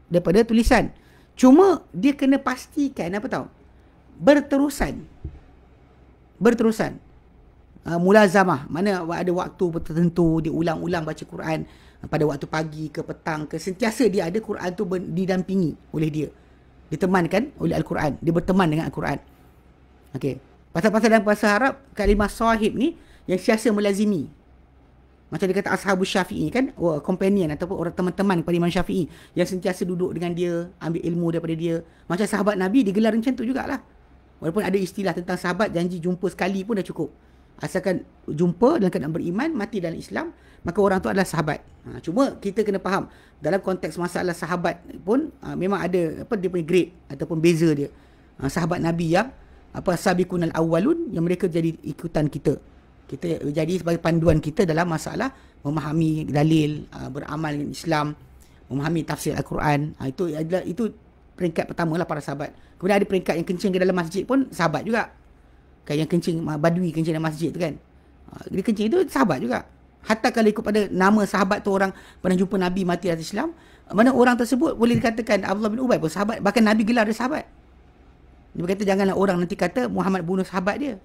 daripada tulisan. Cuma dia kena pastikan berterusan. Mulazamah, mana ada waktu tertentu dia ulang-ulang baca Quran, pada waktu pagi ke petang ke, sentiasa dia ada Quran tu didampingi oleh dia, ditemankan oleh Al-Quran, dia berteman dengan Al-Quran. Pasal-pasal dalam bahasa Arab, kalimah sahib ni yang sentiasa melazimi. Macam dia kata Ashabus Syafi'i kan, companion ataupun orang teman-teman kepada Imam Syafi'i yang sentiasa duduk dengan dia, ambil ilmu daripada dia. Macam sahabat Nabi digelar macam tu jugalah. Walaupun ada istilah tentang sahabat, janji jumpa sekali pun dah cukup. Asalkan jumpa dan kena beriman, mati dalam Islam, maka orang tu adalah sahabat. Cuma kita kena faham, dalam konteks masalah sahabat pun memang ada dia punya grade ataupun beza dia. Sahabat Nabi yang sabiqunal awwalun, yang mereka jadi ikutan kita. Kita jadi sebagai panduan kita dalam masalah memahami dalil, beramal dengan Islam, memahami tafsir Al-Quran. Itu peringkat pertama lah para sahabat. Kemudian ada peringkat yang kencing ke dalam masjid pun sahabat juga. Kan yang kencing, badui kencing dalam masjid tu kan. Dia kencing itu sahabat juga. Hatta kalau ikut pada nama sahabat tu, orang pernah jumpa Nabi mati atas Islam, mana orang tersebut boleh dikatakan Abdullah bin Ubay pun sahabat. Bahkan Nabi gelar dia sahabat. Dia berkata janganlah orang nanti kata Muhammad bunuh sahabat dia.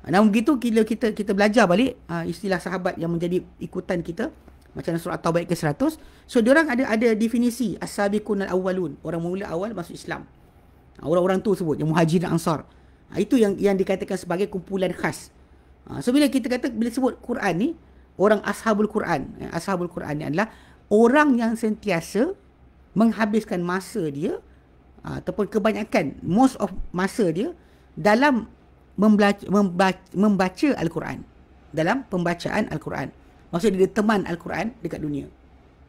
Namun begitu kita belajar balik istilah sahabat yang menjadi ikutan kita, macam surah At-Taubah ayat ke-100. So diorang ada definisi as-sabiqunal awwalun, orang mula awal masuk Islam. Orang-orang tu sebut yang Muhajirin Ansar. Itu yang dikatakan sebagai kumpulan khas. So bila kita kata, bila sebut Quran ni, orang ashabul Quran. Ashabul Quran ni adalah orang yang sentiasa menghabiskan masa dia ataupun kebanyakan most of masa dia dalam membaca Al-Quran, dalam pembacaan Al-Quran. Maksudnya dia teman Al-Quran dekat dunia.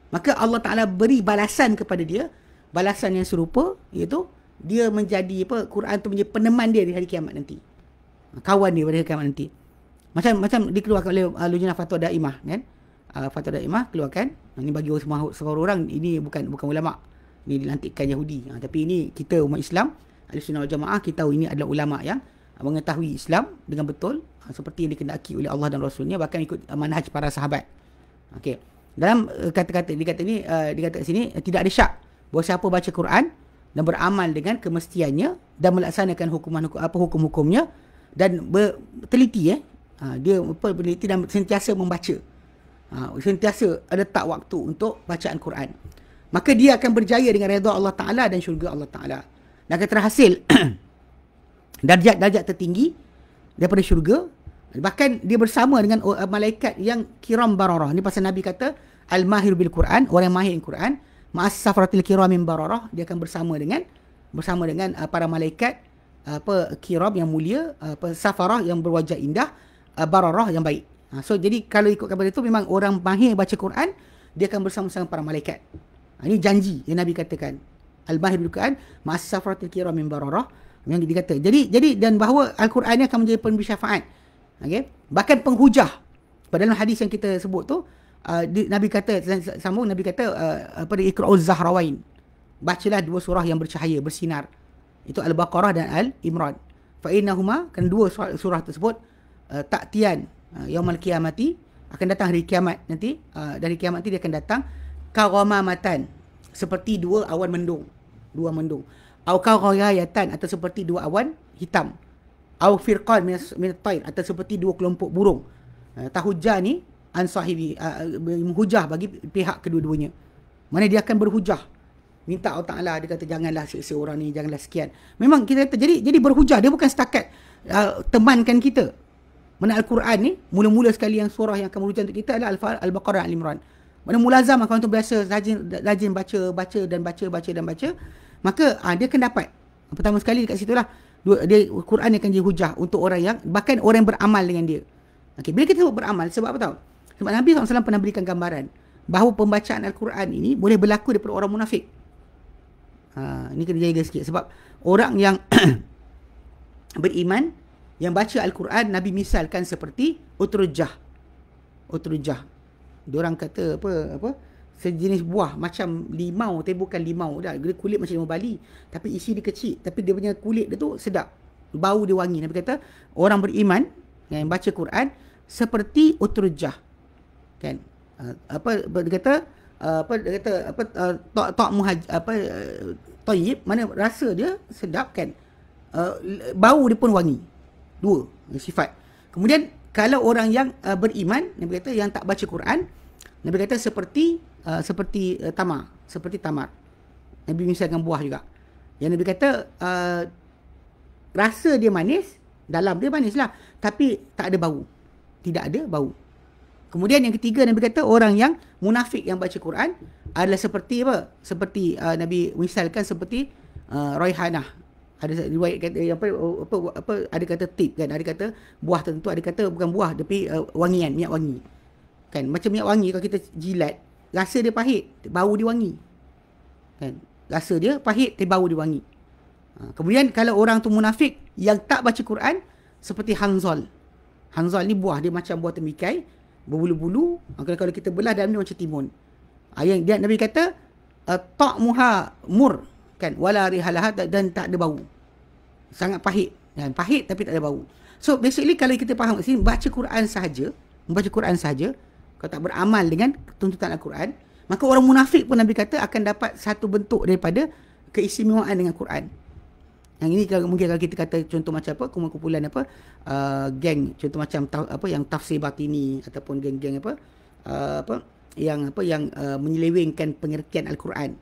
Maka Allah Ta'ala beri balasan kepada dia, balasan yang serupa, iaitu dia menjadi Quran tu menjadi peneman dia di hari kiamat nanti, kawan dia pada hari kiamat nanti. Macam dikeluarkan oleh Lujnah Fatwa Daimah kan. Fatwa Daimah keluarkan, ini bagi semua orang, ini bukan ulama, ini dilantikkan Yahudi. Tapi ini kita umat Islam Ahlussunnah wal Jamaah, kita tahu ini adalah ulama yang mengetahui Islam dengan betul, seperti yang dikehendaki oleh Allah dan Rasulnya, bahkan ikut manhaj para sahabat. Dalam kata-kata dikata kat sini, tidak ada syak bahawa siapa baca Quran dan beramal dengan kemestiannya dan melaksanakan hukum-hukumnya dan teliti dia peneliti dan sentiasa membaca, sentiasa ada tak waktu untuk bacaan Quran, maka dia akan berjaya dengan redha Allah Ta'ala dan syurga Allah Ta'ala, dan akan terhasil darjat tertinggi daripada syurga. Bahkan dia bersama dengan malaikat yang kiram bararah. Ni pasal Nabi kata al-mahir bil Quran, orang yang mahir Quran, ma'as safratil kiramin bararah, dia akan bersama dengan para malaikat kiram yang mulia, safarah yang berwajah indah, bararah yang baik. So jadi kalau ikut kepada itu, memang orang mahir baca Quran, dia akan bersama-sama para malaikat. Ini janji yang Nabi katakan, al-mahir bil Quran ma'as safratil kiramin bararah, yang dikata. Jadi dan bahawa Al-Quran ni akan menjadi pemberi syafaat. Bahkan penghujah. Pada dalam hadis yang kita sebut tu, Nabi kata, sambung Nabi kata pada Iqra'uz Zahrawain, bacalah dua surah yang bercahaya, bersinar. Itu Al-Baqarah dan Al-Imran. Fa innahuma, kan dua surah tersebut ta'tiyan yaumal qiyamati, akan datang hari kiamat nanti. Dari kiamat nanti dia akan datang karamamatan, seperti dua awan mendung. Au kaghayatan, atau seperti dua awan hitam. Au firqan min at-tayr, atau seperti dua kelompok burung. Tahujjah ni an sahibi, menghujah bagi pihak kedua-duanya. Mana dia akan berhujah, minta Allah Ta'ala, dia kata janganlah siksa orang ni, janganlah sekian. Memang kita kata jadi berhujah, dia bukan setakat temankan kita. Mana Al-Quran ni mula-mula sekali yang surah yang akan berhujah untuk kita adalah Al-Baqarah dan Al-Imran. Mana mulazam, kalau tu biasa rajin baca dan baca, maka dia akan dapat. Pertama sekali dekat situlah dia Quran akan jadi hujah untuk orang yang, bahkan orang yang beramal dengan dia. Bila kita sebut beramal, sebab apa tahu? Sebab Nabi SAW pernah berikan gambaran bahawa pembacaan Al-Quran ini boleh berlaku daripada orang munafik. Ini kena jaga sikit, sebab orang yang beriman yang baca Al-Quran, Nabi misalkan seperti utrujah. Diorang kata apa sejenis buah macam limau, tapi bukan limau dah. Dia kulit macam limau Bali, tapi isi dia kecil, tapi dia punya kulit dia tu sedap. Bau dia wangi. Nabi kata orang beriman yang baca Quran seperti utrujah. Kan? Dia kata tok muhaj tayyib, mana rasa dia sedap kan. Bau dia pun wangi. Dua sifat. Kemudian kalau orang yang beriman, Nabi kata yang tak baca Quran, Nabi kata seperti tamar, seperti tamar. Nabi misalkan buah juga. Yang Nabi kata rasa dia manis, dalam dia manis lah, tapi tak ada bau. Tidak ada bau. Kemudian yang ketiga, Nabi kata orang yang munafik yang baca Quran adalah seperti apa? Seperti Nabi misalkan seperti raihanah. Ada riwayat kata ada kata tip kan, ada kata buah tertentu, ada kata bukan buah tapi wangian, minyak wangi. Kan macam minyak wangi kalau kita jilat, rasa dia pahit, bau dia wangi. Kan? Rasa dia pahit, tapi bau dia wangi. Kemudian kalau orang tu munafik yang tak baca Quran, seperti hanzal. Hanzal ni buah, dia macam buah temikai, berbulu-bulu. Kalau kita belah dalam dia macam timun. Yang dia Nabi kata ta'muha mur, kan, wala rihalaha, dan tak ada bau. Sangat pahit. Kan? Pahit tapi tak ada bau. So basically kalau kita faham kat sini, membaca Quran sahaja, kalau tak beramal dengan tuntutan Al-Quran, maka orang munafik pun Nabi kata akan dapat satu bentuk daripada keistimewaan dengan Quran. Yang ini mungkin kalau kita kata contoh macam apa, kumpulan geng, contoh macam yang tafsir batini, ataupun geng-geng yang menyelewengkan pengertian Al-Quran.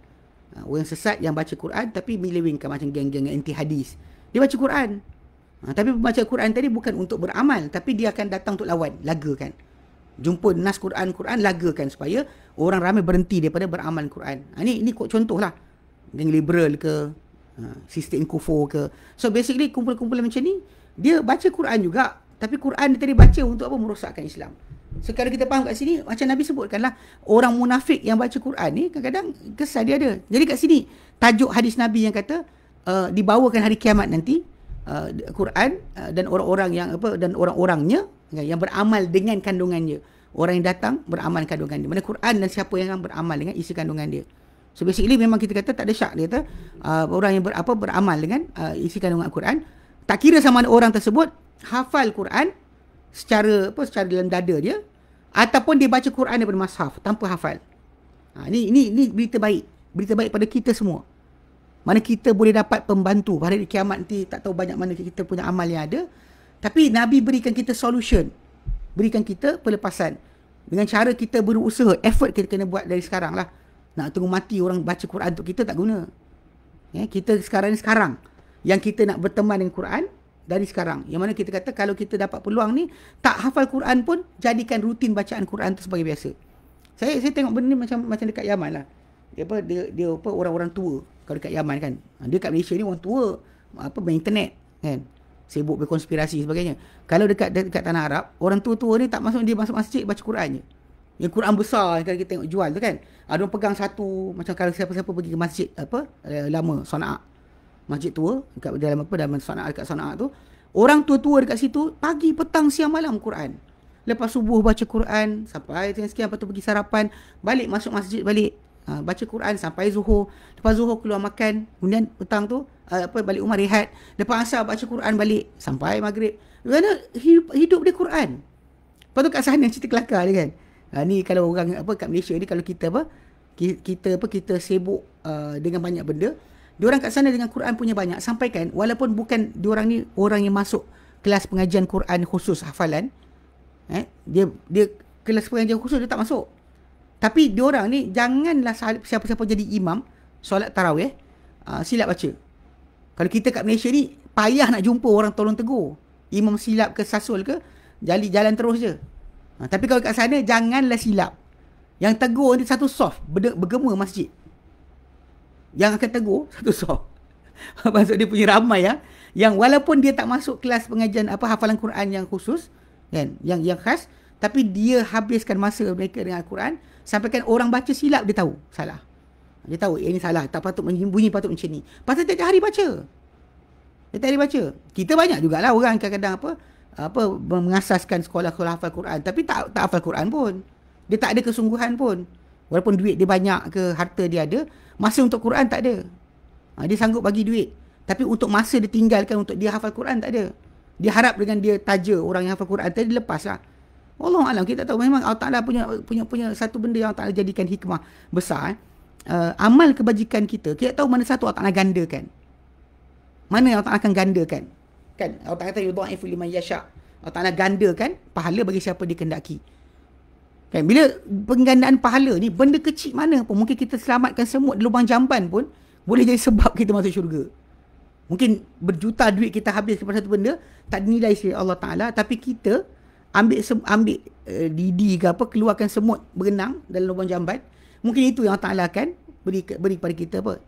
Orang sesat yang baca Quran tapi menyelewengkan, macam geng-geng anti hadis. Dia baca Quran, tapi membaca Quran tadi bukan untuk beramal, tapi dia akan datang untuk lawan, lagakan. Jumpa nas Quran lagakan supaya orang ramai berhenti daripada beramal Quran. Ini contoh lah. Geng liberal ke, sistem kufur ke. So basically kumpulan macam ni, dia baca Quran juga, tapi Quran dia tadi baca untuk apa? Merosakkan Islam. So kalau kita faham kat sini, macam Nabi sebutkan lah, orang munafik yang baca Quran ni kadang-kadang kesan dia ada. Jadi kat sini tajuk hadis Nabi yang kata dibawakan hari kiamat nanti Quran dan orang-orang yang dan orang-orangnya yang beramal dengan kandungannya. Orang yang datang beramal kandungan dia. Mana Quran dan siapa yang akan beramal dengan isi kandungan dia. So basically memang kita kata tak ada syak, dia kata orang yang beramal dengan isi kandungan Al-Quran, tak kira sama ada orang tersebut hafal Quran secara dalam dada dia, ataupun dia baca Quran daripada mushaf tanpa hafal. Ini berita baik pada kita semua. Mana kita boleh dapat pembantu pada hari kiamat nanti, tak tahu banyak mana kita punya amal yang ada, tapi Nabi berikan kita solution, berikan kita pelepasan dengan cara kita berusaha, effort kita kena buat dari sekarang lah. Nak tunggu mati orang baca Quran untuk kita tak guna. Kita sekarang yang kita nak berteman dengan Quran dari sekarang. Yang mana kita kata kalau kita dapat peluang ni, tak hafal Quran pun jadikan rutin bacaan Quran tu sebagai biasa. Saya tengok benda ni macam dekat Yaman lah. Dia orang-orang tua kalau dekat Yaman kan. Dia kat Malaysia ni orang tua main internet kan. Sibuk berkonspirasi sebagainya. Kalau dekat tanah Arab, orang tua-tua ni tak masuk, dia masuk masjid baca Quran je. Yang Quran besar kalau kita tengok jual tu kan. Ada orang pegang satu, macam kalau siapa-siapa pergi ke masjid lama Sana'a. Masjid tua dekat dalam Sana'a, dekat Sana'a tu, orang tua-tua dekat situ pagi, petang, siang, malam Quran. Lepas subuh baca Quran sampai sekian, lepas tu pergi sarapan, balik masuk masjid balik. Baca Quran sampai zuhur. Lepas zuhur keluar makan, kemudian petang tu balik rumah rehat. Lepas asar baca Quran balik sampai maghrib. Kerana hidup dia Quran. Lepas tu kat sana cerita kelakar dia kan. Ni kalau orang kat Malaysia ni, kalau kita kita sibuk dengan banyak benda, diorang kat sana dengan Quran punya banyak, sampai kan walaupun bukan diorang ni orang yang masuk kelas pengajian Quran khusus hafalan, dia kelas pengajian khusus dia tak masuk. Tapi diorang ni janganlah siapa-siapa jadi imam solat tarawih silap baca. Kalau kita kat Malaysia ni payah nak jumpa orang tolong tegur. Imam silap ke sasul ke, jalan terus je. Tapi kalau kat sana janganlah silap. Yang tegur ni satu soft, bergema masjid. Yang akan tegur satu soft. Maksud dia punya ramai yang walaupun dia tak masuk kelas pengajian hafalan Quran yang khusus kan, yang khas, tapi dia habiskan masa mereka dengan Al-Quran, sampai kan orang baca silap dia tahu salah. Dia tahu ini salah, tak patut bunyi, patut macam ni. Pasal tiap hari baca. Tiap hari baca. Kita banyak jugalah orang kadang-kadang mengasaskan sekolah-sekolah hafal Quran, tapi tak hafal Quran pun. Dia tak ada kesungguhan pun. Walaupun duit dia banyak ke, harta dia ada, masa untuk Quran tak ada. Dia sanggup bagi duit. Tapi untuk masa dia tinggalkan untuk dia hafal Quran tak ada. Dia harap dengan dia taja orang yang hafal Quran tadi, dia lepas lah. Wallahualam, kita tak tahu. Memang Allah Ta'ala punya satu benda yang Allah Ta'ala jadikan hikmah besar. Amal kebajikan kita tahu mana satu Allah Ta'ala gandakan. Mana Allah Ta'ala akan gandakan. Kan? Allah Ta'ala kata, yudha'ifu liman yasha'. Allah Ta'ala gandakan pahala bagi siapa dia kehendaki. Kan? Bila penggandaan pahala ni, benda kecil mana pun, mungkin kita selamatkan semut di lubang jamban pun, boleh jadi sebab kita masuk syurga. Mungkin berjuta duit kita habis kepada satu benda, tak dinilai oleh Allah Ta'ala, tapi kita ambil didi ke apa, keluarkan semut berenang dalam lubang jamban, mungkin itu yang Allah Ta'ala akan beri kepada kita apa,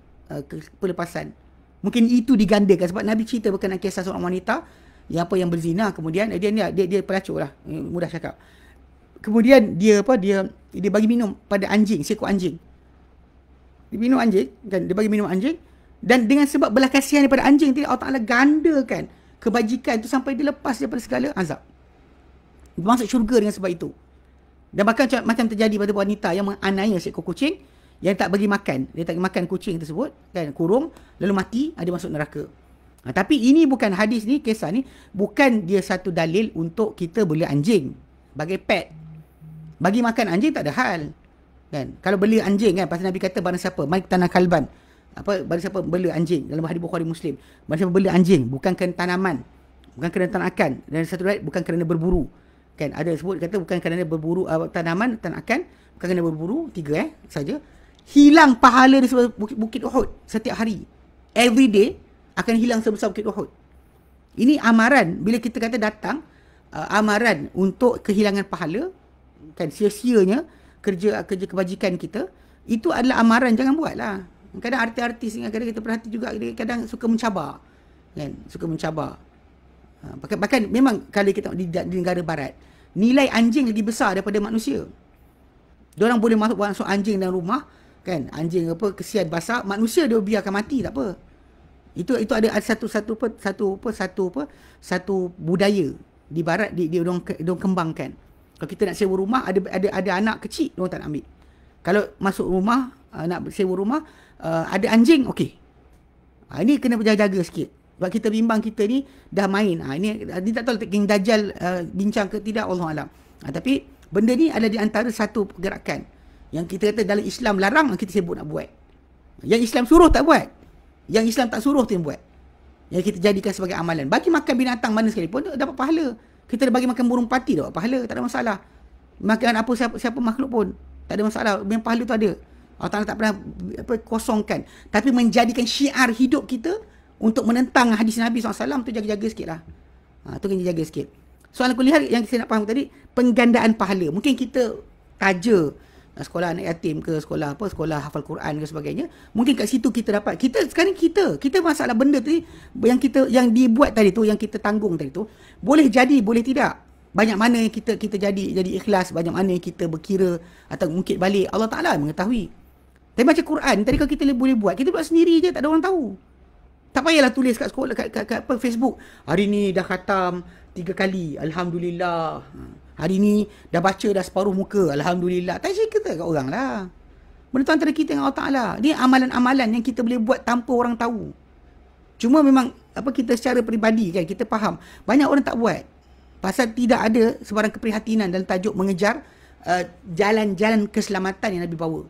pelepasan. Mungkin itu digandakan, sebab Nabi cerita berkenaan kisah seorang wanita yang berzina, kemudian dia pelacur lah, mudah cakap. Kemudian dia bagi minum pada anjing, seekor anjing. Dia minum anjing, kan, dia bagi minum anjing, dan dengan sebab belas kasihan daripada anjing tadi, Allah Ta'ala gandakan kebajikan itu sampai dia lepas daripada segala azab. Dia masuk syurga dengan sebab itu. Dan bahkan macam terjadi pada wanita yang menganiaya seekor kucing, yang tak bagi makan. Dia tak bagi makan kucing tersebut, kan, kurung, lalu mati, dia masuk neraka. Tapi ini bukan hadis ni, kisah ni, bukan dia satu dalil untuk kita beli anjing sebagai pet. Bagi makan anjing tak ada hal. Kan? Kalau beli anjing, kan, pasal Nabi kata barang siapa, mari tanah kalban. Barang siapa beli anjing, dalam hadis Bukhari Muslim. Barang siapa beli anjing, bukan kerana tanaman, bukan kerana tanakan. Dan satu riwayat, bukan kerana berburu. Kan, ada sebut kata bukan kerana berburu tanaman, tanakan, bukan kerana berburu, 3 saja. Hilang pahala di sebelah bukit Uhud setiap hari. Every day akan hilang sebesar bukit Uhud. Ini amaran, bila kita kata datang, amaran untuk kehilangan pahala, kan, sia-sianya kerja kebajikan kita, itu adalah amaran, jangan buatlah. Kadang artis-artis, kadang kita perhati juga, kadang suka mencabar. Kan, suka mencabar. Bahkan memang kalau kita di negara barat, nilai anjing lagi besar daripada manusia. Diorang boleh masuk anjing dalam rumah, kan, anjing kesian basah, manusia dia biarkan mati, tak apa. Itu ada satu budaya di barat diorang kembangkan. Kalau kita nak sewa rumah, ada anak kecil, diorang tak nak ambil. Kalau masuk rumah, nak sewa rumah, ada anjing, okey. Ini kena berjaga-jaga sikit. Sebab kita bimbang kita ni dah main. Ini tak tahu King Dajjal bincang ke tidak, Allahualam. Tapi benda ni adalah di antara satu pergerakan yang kita kata dalam Islam larang, kita sibuk nak buat. Yang Islam suruh tak buat. Yang Islam tak suruh tu yang buat. Yang kita jadikan sebagai amalan. Bagi makan binatang mana sekalipun, dapat pahala. Kita dah bagi makan burung pati, dapat pahala. Tak ada masalah. Makan siapa makhluk pun, tak ada masalah. Yang pahala tu ada. Allah Ta'ala tak pernah kosongkan. Tapi menjadikan syiar hidup kita untuk menentang hadis Nabi SAW, tu jaga-jaga sikit lah. Tu kena jaga sikit. Soalan kuliah yang saya nak faham tadi, penggandaan pahala. Mungkin kita taja sekolah anak yatim ke, sekolah hafal Quran ke sebagainya. Mungkin kat situ kita dapat. Sekarang kita masalah benda tu yang dibuat tadi tu, yang kita tanggung tadi tu, boleh jadi, boleh tidak. Banyak mana yang kita jadi ikhlas, banyak mana yang kita berkira atau mungkin balik, Allah Ta'ala mengetahui. Tapi macam Quran tadi, kalau kita boleh buat, kita buat sendiri je, tak ada orang tahu. Tak payahlah tulis kat sekolah, kat Facebook, hari ni dah khatam 3 kali, Alhamdulillah. Hari ni dah baca dah separuh muka, Alhamdulillah. Tak cerita kat orang lah. Benda tu antara kita dengan Allah Ta'ala. Dia amalan-amalan yang kita boleh buat tanpa orang tahu. Cuma memang kita secara peribadi, kan, kita faham banyak orang tak buat. Pasal tidak ada sebarang keprihatinan dalam tajuk mengejar jalan-jalan keselamatan yang Nabi bawa.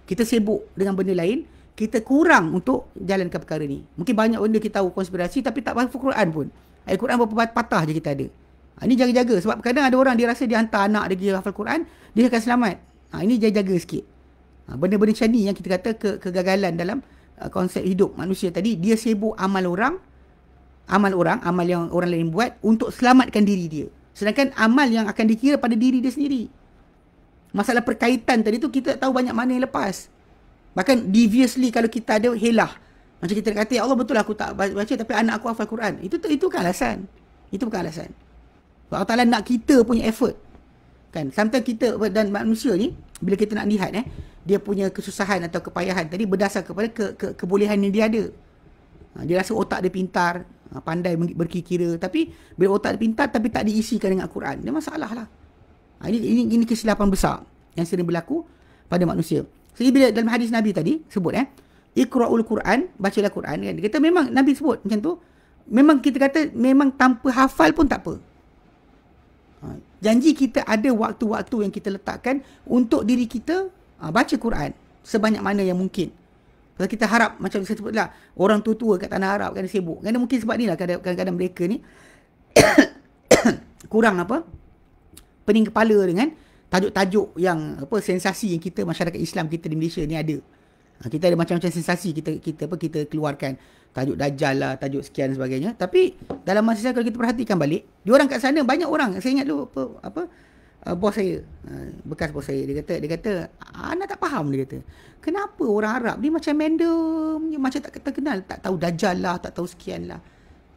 Kita sibuk dengan benda lain, kita kurang untuk jalankan perkara ni. Mungkin banyak benda kita tahu konspirasi, tapi tak hafal Quran pun. Ayat Quran berapa patah je kita ada. Ini jaga-jaga. Sebab kadang ada orang, dia rasa dia hantar anak dia pergi hafal Quran, dia akan selamat. Ini jaga-jaga sikit. Benda-benda macam ni yang kita kata kegagalan dalam konsep hidup manusia tadi. Dia sibuk amal yang orang lain buat untuk selamatkan diri dia. Sedangkan amal yang akan dikira pada diri dia sendiri. Masalah perkaitan tadi tu, kita tak tahu banyak mana yang lepas. Bahkan deviously kalau kita ada helah. Macam kita kata, ya Allah, betul aku tak baca tapi anak aku hafal Quran. Itu bukan alasan. Itu bukan alasan. Allah Ta'ala nak kita punya effort. Kan? Sometimes kita dan manusia ni, bila kita nak lihat dia punya kesusahan atau kepayahan tadi berdasar kepada kebolehan yang dia ada. Dia rasa otak dia pintar, pandai berkira, tapi bila otak dia pintar tapi tak diisikan dengan Al-Quran, dia masalah lah. Ini kesilapan besar yang sering berlaku pada manusia. Jadi bila dalam hadis Nabi tadi sebut Iqra'ul Quran, bacalah Quran kan. Dia kata memang Nabi sebut macam tu. Memang kita kata memang tanpa hafal pun tak apa. Janji kita ada waktu-waktu yang kita letakkan untuk diri kita baca Quran sebanyak mana yang mungkin. Kalau kita harap macam saya sebutlah orang tua-tua kat tanah Arab kan sibuk. Kan mungkin sebab ni lah kadang-kadang mereka ni kurang pening kepala dengan tajuk-tajuk yang sensasi yang kita masyarakat Islam kita di Malaysia ni ada. Kita ada macam-macam sensasi kita keluarkan, tajuk Dajjal lah, tajuk sekian dan sebagainya. Tapi dalam masa kalau kita perhatikan balik, diorang kat sana banyak orang. Saya ingat dulu bos saya, bekas bos saya, dia kata anak tak faham, dia kata kenapa orang Arab ni macam random, macam tak kenal, tak tahu Dajjal lah, tak tahu sekian lah.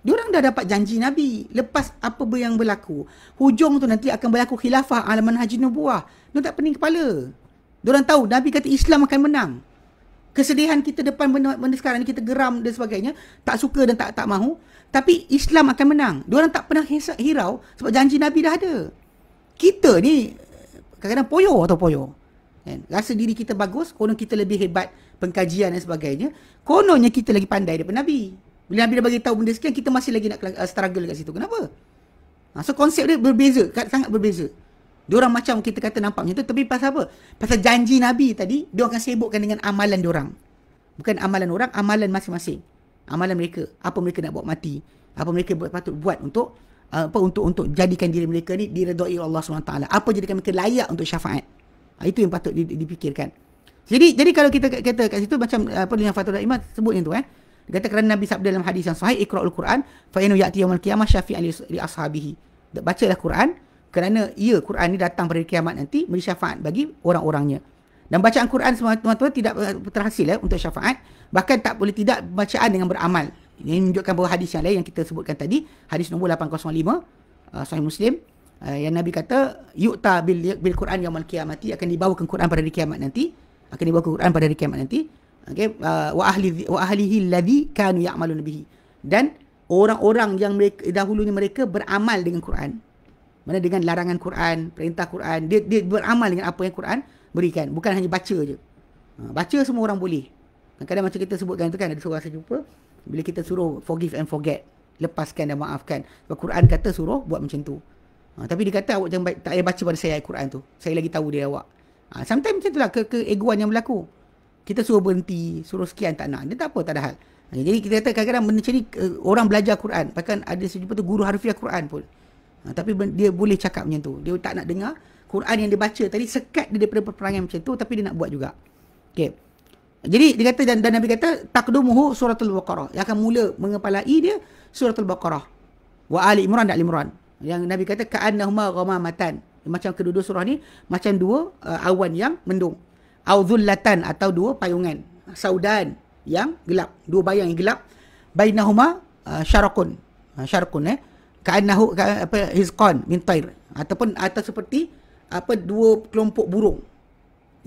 Diorang dah dapat janji Nabi. Lepas apa yang berlaku, hujung tu nanti akan berlaku khilafah alaman haji nubuah. Diorang tak pening kepala. Diorang tahu Nabi kata Islam akan menang. Kesedihan kita depan benda sekarang ni, kita geram dan sebagainya, tak suka dan tak mahu, tapi Islam akan menang. Diorang tak pernah hirau sebab janji Nabi dah ada. Kita ni kadang-kadang poyo kan? Rasa diri kita bagus, konon kita lebih hebat pengkajian dan sebagainya, kononnya kita lagi pandai daripada Nabi. Bila Nabi dah bagi tahu benda sekian, kita masih lagi nak struggle kat situ. Kenapa? So konsep dia berbeza, sangat berbeza. Diorang macam kita kata nampak macam tu, tapi pasal apa? Pasal janji Nabi tadi, diorang akan sibukkan dengan amalan diorang. Bukan amalan orang, amalan masing-masing. Amalan mereka, apa mereka nak buat mati, apa mereka patut buat untuk untuk jadikan diri mereka ni diredai Allah SWT. Apa jadikan mereka layak untuk syafaat. Itu yang patut dipikirkan. Jadi kalau kita kata kat situ macam apa yang Fathul Iman sebut yang tu dia kata kerana Nabi sabda dalam hadis yang sahih, Iqra'ul Quran fa innahu ya'ti yaumil qiyamah syafi'an li ashabihi. Bacalah Quran kerana Quran ni datang pada kiamat nanti beri syafaat bagi orang-orangnya. Dan bacaan Quran teman-teman tidak terhasil untuk syafaat, bahkan tak boleh tidak bacaan dengan beramal. Ini menunjukkan bahawa hadis yang lain yang kita sebutkan tadi, hadis nombor 805 Sahih Muslim, yang Nabi kata yu'ta bil Quran yaumil qiyamati, akan dibawakan Quran pada hari kiamat nanti, wa ahlihi alladhi kanu ya'maluna bihi, dan orang-orang yang dahulunya mereka beramal dengan Quran. Mana dengan larangan Quran, perintah Quran, dia beramal dengan apa yang Quran berikan, bukan hanya baca je. Baca semua orang boleh. Kadang-kadang macam kita sebutkan tu kan, ada seorang saya jumpa, bila kita suruh forgive and forget, lepaskan dan maafkan, sebab Quran kata suruh buat macam tu. Tapi dia kata awak jangan tak payah baca pada saya ayat Quran tu, saya lagi tahu dia awak. Sometimes macam itulah keegoan yang berlaku. Kita suruh berhenti, suruh sekian tak nak, dia tak apa, tak ada hal. Jadi kita kata kadang-kadang benda macam ni, orang belajar Quran, bahkan ada sejumpa tu guru harfiah Quran pun, tapi dia boleh cakap macam tu, dia tak nak dengar Quran yang dia baca tadi, sekat dia daripada peperangan macam tu, tapi dia nak buat juga. Okay. Jadi dia kata, dan Nabi kata taqdumuhu suratul Baqarah, yang akan mula mengepalai dia suratul Baqarah, wa Ali Imran dan Ali Imran, yang Nabi kata ka'annahuma ghamamatan, macam kedua-dua surah ni macam dua awan yang mendung, au dhullatan, atau dua payungan, saudan yang gelap, dua bayang yang gelap, bainahuma syarakun ka'annahu hizqan min tair, atau seperti dua kelompok burung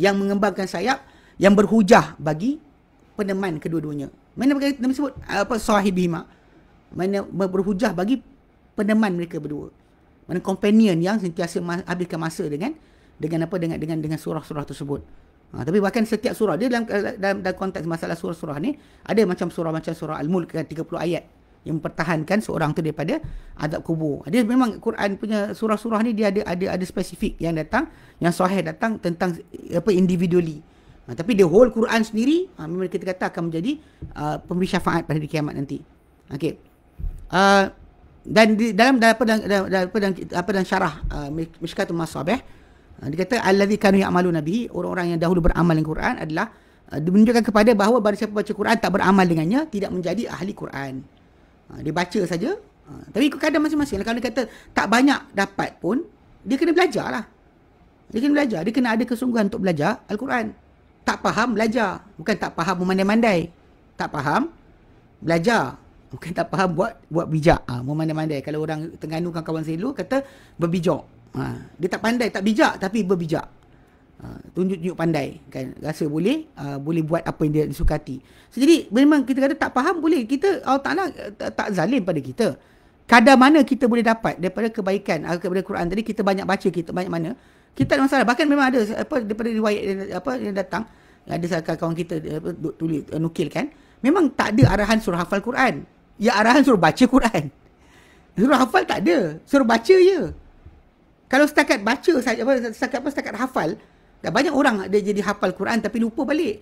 yang mengembangkan sayap, yang berhujah bagi peneman kedua-duanya. Mana Nabi sebut sahibihima, mana berhujah bagi peneman mereka berdua, mana companion yang sentiasa habiskan masa dengan surah-surah tersebut. Tapi bahkan setiap surah dia dalam konteks masalah surah-surah ni, ada macam surah Al-Mulk, 30 ayat yang mempertahankan seorang tu daripada azab kubur. Dia memang Quran punya surah-surah ni dia ada spesifik yang datang, yang sahih datang tentang individually. Tapi the whole Quran sendiri memang kita kata akan menjadi pemberi syafaat pada hari kiamat nanti. Okey. Dan di dalam syarah Mishkatul Masabih, dia kata allazi kanu ya'maluna bihi, orang-orang yang dahulu beramal dengan Quran adalah menunjukkan kepada bahawa barang siapa baca Quran tak beramal dengannya tidak menjadi ahli Quran. Dia baca saja, tapi kadang masing-masing. Kalau dia kata tak banyak dapat pun, dia kena belajar lah. Dia kena ada kesungguhan untuk belajar Al-Quran. Tak faham, belajar. Bukan tak faham memandai-mandai. Tak faham, belajar. Bukan tak faham, buat bijak. Memandai-mandai. Kalau orang Terengganu kan kawan saya dulu kata berbijak. Dia tak pandai, tak bijak, tapi berbijak. Tunjuk-tunjuk pandai, kan, rasa boleh buat apa yang dia disukati. Jadi memang kita kata tak faham boleh, kita Allah Ta'ala tak zalim pada kita. Kadar mana kita boleh dapat daripada kebaikan daripada Quran tadi, kita banyak baca, kita banyak mana, Kita ada masalah. Bahkan memang ada daripada riwayat yang datang, ada salah kawan kita tulis nukilkan, memang tak ada arahan suruh hafal Quran. Ya, arahan suruh baca Quran. Suruh hafal tak ada. Suruh baca je. Kalau setakat baca saja, setakat hafal, dah banyak orang dia jadi hafal Quran tapi lupa balik.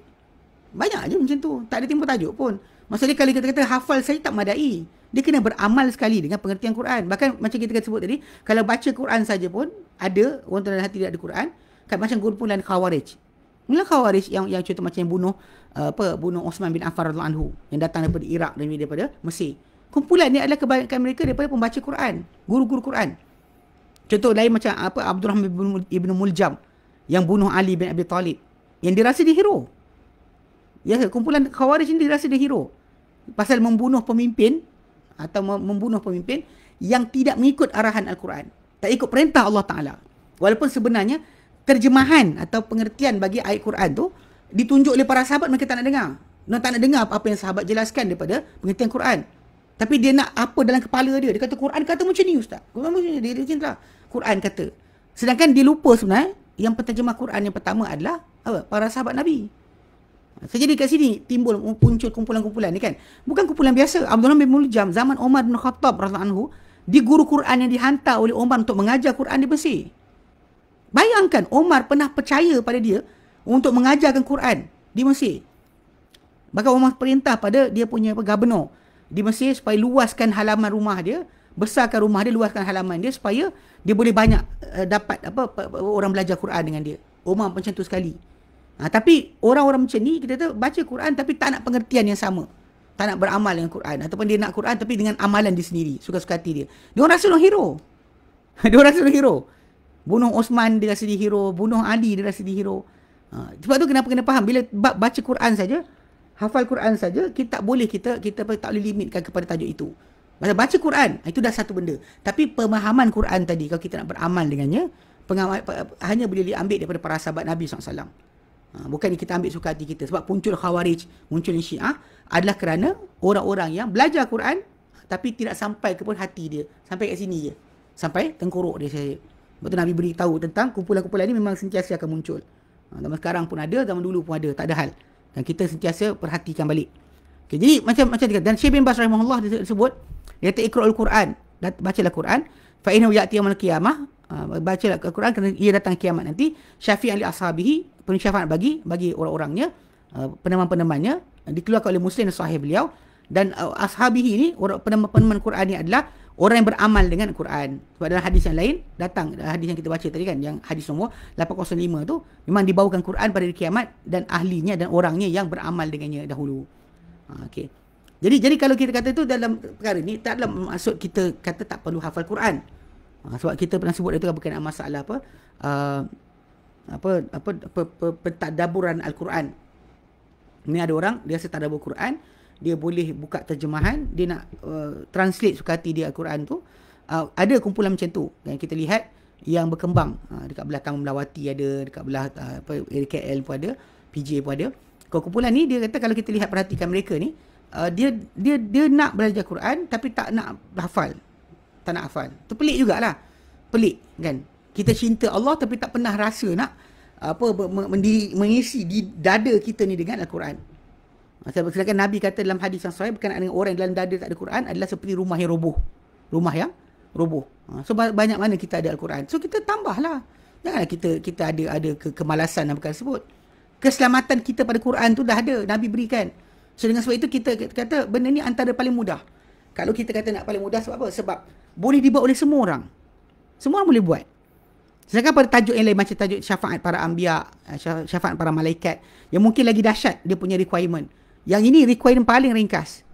Banyak je macam tu. Tak ada timbul tajuk pun. Maksudnya kalau kita kata hafal saja tak madai. Dia kena beramal sekali dengan pengertian Quran. Bahkan macam kita sebut tadi, kalau baca Quran saja pun ada orang dalam hati tidak ada Quran, kan macam kumpulan Khawarij. Mula Khawarij yang contoh macam yang bunuh Osman bin Affan radhiyallahu anhu, yang datang daripada Iraq dan daripada Mesir. Kumpulan ni adalah kebanyakan mereka daripada pembaca Quran, guru-guru Quran. Contoh lain macam Abdurrahman ibn Muljam yang bunuh Ali bin Abi Talib, yang dirasa dia hero. Ya, kumpulan Khawarij ni dirasa dia hero pasal membunuh pemimpin atau membunuh pemimpin yang tidak mengikut arahan Al-Quran, tak ikut perintah Allah Ta'ala. Walaupun sebenarnya terjemahan atau pengertian bagi ayat Quran tu ditunjuk oleh para sahabat, mereka tak nak dengar. Mereka tak nak dengar apa yang sahabat jelaskan daripada pengertian Quran. Tapi dia nak apa dalam kepala dia. Dia kata Quran kata macam ni ustaz. Quran macam ni. Dia cinta Quran kata. Sedangkan dia lupa sebenarnya yang penterjemah Quran yang pertama adalah para sahabat Nabi. Jadi kat sini muncul kumpulan-kumpulan ni kan. Bukan kumpulan biasa. Abdullah bin Muljam zaman Umar bin Khattab radhiyallahu anhu, dia guru Quran yang dihantar oleh Umar untuk mengajar Quran di Mesir. Bayangkan Umar pernah percaya pada dia untuk mengajarkan Quran di Mesir. Bahkan Umar perintah pada dia punya gubernur di Mesir supaya luaskan halaman rumah dia, besarkan rumah dia, luaskan halaman dia supaya dia boleh banyak dapat orang belajar Quran dengan dia. Umar macam tu sekali. Tapi orang-orang macam ni kita tahu baca Quran tapi tak nak pengertian yang sama. Tak nak beramal dengan Quran, ataupun dia nak Quran tapi dengan amalan dia sendiri, suka-suka hati dia. Dia orang rasa dia hero. Dia orang rasa dia hero. Bunuh Osman dia rasa dia hero, bunuh Ali dia rasa dia hero. Sebab tu kenapa kena faham bila baca Quran saja, hafal Quran saja, kita tak boleh kita tak boleh limitkan kepada tajuk itu. Masa baca Quran itu dah satu benda. Tapi pemahaman Quran tadi kalau kita nak beramal dengannya, hanya boleh diambil daripada para sahabat Nabi SAW. Bukan kita ambil suka hati kita. Sebab muncul Khawarij, muncul Syiah adalah kerana orang-orang yang belajar Quran tapi tidak sampai ke pun hati dia. Sampai kat sini je. Sampai tengkorok dia saja. Sebab tu Nabi beritahu tentang kumpulan-kumpulan ni memang sentiasa akan muncul. Zaman sekarang pun ada, zaman dulu pun ada. Tak ada hal. Dan kita sentiasa perhatikan balik. Okay, jadi macam dia kata. Dan Syekh bin Baz rahimahullah dia sebut, dia kata iqra'ul Quran. Bacalah Quran. Fa innahu ya'ti yaumil qiyamah. Bacalah Quran kerana ia datang kiamat nanti. Syafi'an li ashabihi, penuh syafaat bagi orang-orangnya, peneman-penemannya, dikeluarkan oleh Muslim dan sahih beliau. Dan ashabihi ni, peneman Quran ni adalah orang yang beramal dengan Quran. Sebab dalam hadis yang lain datang, hadis yang kita baca tadi kan, yang hadis nombor 805 tu, memang dibawakan Quran pada hari kiamat dan ahlinya dan orangnya yang beramal dengannya dahulu. Okey. Jadi kalau kita kata itu dalam perkara ni, tak dalam maksud kita kata tak perlu hafal Quran. Sebab kita pernah sebut itu kan berkenaan masalah pentadaburan Al-Quran. Ini ada orang dia rasa tadabbur Quran, dia boleh buka terjemahan, dia nak translate suka hati dia Al-Quran tu. Ada kumpulan macam tu yang kita lihat yang berkembang dekat belah Taman Melawati ada, dekat belah KL pun ada, PJ pun ada. Kalau kumpulan ni dia kata kalau kita lihat perhatikan mereka ni, dia nak belajar Quran tapi tak nak hafal. Tak nak hafal. Tu pelik jugalah. Pelik kan. Kita cinta Allah tapi tak pernah rasa nak mengisi di dada kita ni dengan Al-Quran. Sedangkan Nabi kata dalam hadis yang sahih berkenaan dengan orang yang dalam dada tak ada Quran adalah seperti rumah yang roboh. Rumah yang roboh. So banyak mana kita ada Al-Quran. So kita tambahlah. Janganlah kita ada kemalasan dalam perkara tersebut. Keselamatan kita pada Quran tu dah ada, Nabi berikan. So dengan sebab itu kita kata benda ni antara paling mudah. Kalau kita kata nak paling mudah sebab apa? Sebab boleh dibuat oleh semua orang. Semua orang boleh buat. Sedangkan pada tajuk yang lain macam tajuk syafaat para anbiya, syafaat para malaikat, yang mungkin lagi dahsyat dia punya requirement. Yang ini requirement paling ringkas.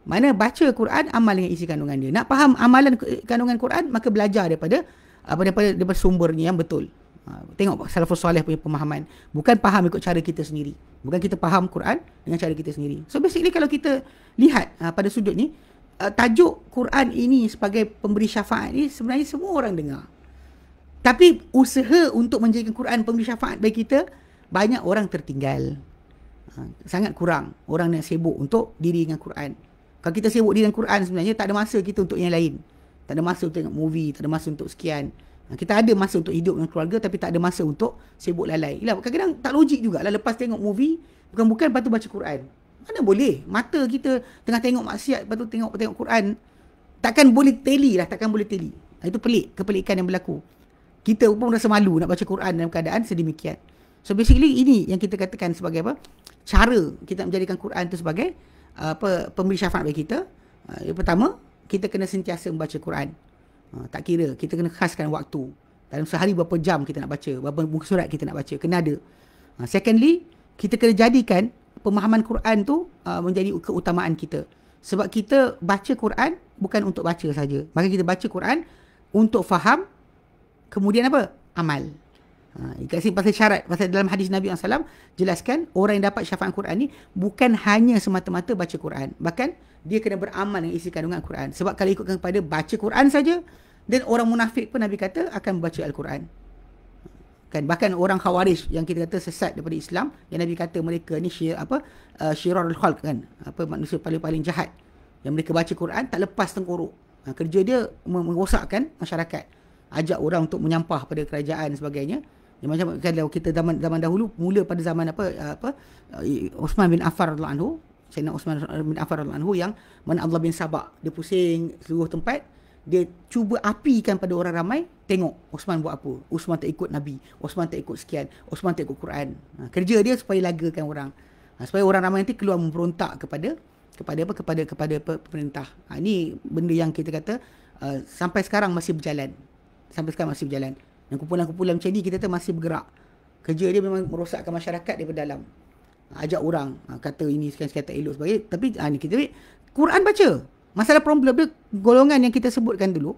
Mana baca Quran, amal dengan isi kandungan dia. Nak faham amalan kandungan Quran, maka belajar daripada sumbernya yang betul. Tengok salafus soleh punya pemahaman. Bukan faham ikut cara kita sendiri. Bukan kita faham Quran dengan cara kita sendiri. So basically kalau kita lihat pada sudut ni, tajuk Quran ini sebagai pemberi syafaat ni sebenarnya semua orang dengar. Tapi usaha untuk menjadikan Quran pemberi syafaat bagi kita, banyak orang tertinggal. Sangat kurang orang yang sibuk untuk diri dengan Quran. Kalau kita sibuk diri dengan Quran sebenarnya tak ada masa kita untuk yang lain. Tak ada masa untuk tengok movie, tak ada masa untuk sekian. Kita ada masa untuk hidup dengan keluarga tapi tak ada masa untuk sibuk lalai. Yalah, kadang-kadang tak logik jugalah lepas tengok movie, bukan-bukan lepas tu baca Quran. Mana boleh? Mata kita tengah tengok maksiat, lepas tu tengok Quran. Takkan boleh teli lah, takkan boleh teli. Itu pelik, kepelikan yang berlaku. Kita pun rasa malu nak baca Quran dalam keadaan sedemikian. So basically ini yang kita katakan sebagai apa? Cara kita menjadikan Quran itu sebagai pemberi syafaat bagi kita. Yang pertama, kita kena sentiasa membaca Quran. Tak kira, kita kena khaskan waktu. Dalam sehari berapa jam kita nak baca, berapa muka surat kita nak baca, kena ada. Secondly, kita kena jadikan pemahaman Quran tu menjadi keutamaan kita. Sebab kita baca Quran bukan untuk baca saja. Maka kita baca Quran untuk faham, kemudian apa? Amal. Kat sini pasal syarat, pasal dalam hadis Nabi SAW jelaskan orang yang dapat syafaat Quran ni bukan hanya semata-mata baca Quran, bahkan dia kena beramal dengan isi kandungan Quran. Sebab kalau ikutkan kepada baca Quran saja, dan orang munafik pun Nabi kata akan membaca Al-Quran. Kan, bahkan orang Khawarij yang kita kata sesat daripada Islam, yang Nabi kata mereka ni syirarul khalq kan, manusia paling-paling jahat, yang mereka baca Quran tak lepas tengkorok. Kerja dia merosakkan masyarakat, ajak orang untuk menyampah pada kerajaan dan sebagainya. Yang macam kalau kita zaman dahulu, mula pada zaman Uthman bin Affan radhiyallahu anhu, Sayyidina Uthman bin Affan radhiyallahu anhu, yang mana Allah bin Sabah, dia pusing seluruh tempat, dia cuba apikan pada orang ramai, tengok Uthman buat apa. Uthman tak ikut Nabi, Uthman tak ikut sekian, Uthman tak ikut Quran. Kerja dia supaya lagakan orang, supaya orang ramai nanti keluar memberontak kepada pemerintah. Ini benda yang kita kata sampai sekarang masih berjalan. Dan kumpulan-kumpulan macam ni kita masih bergerak. Kerja dia memang merosakkan masyarakat daripada dalam. Ajak orang, kata ini sekian-sekian tak elok sebagainya. Tapi ni kita Quran baca. Masalah problem dia, golongan yang kita sebutkan dulu,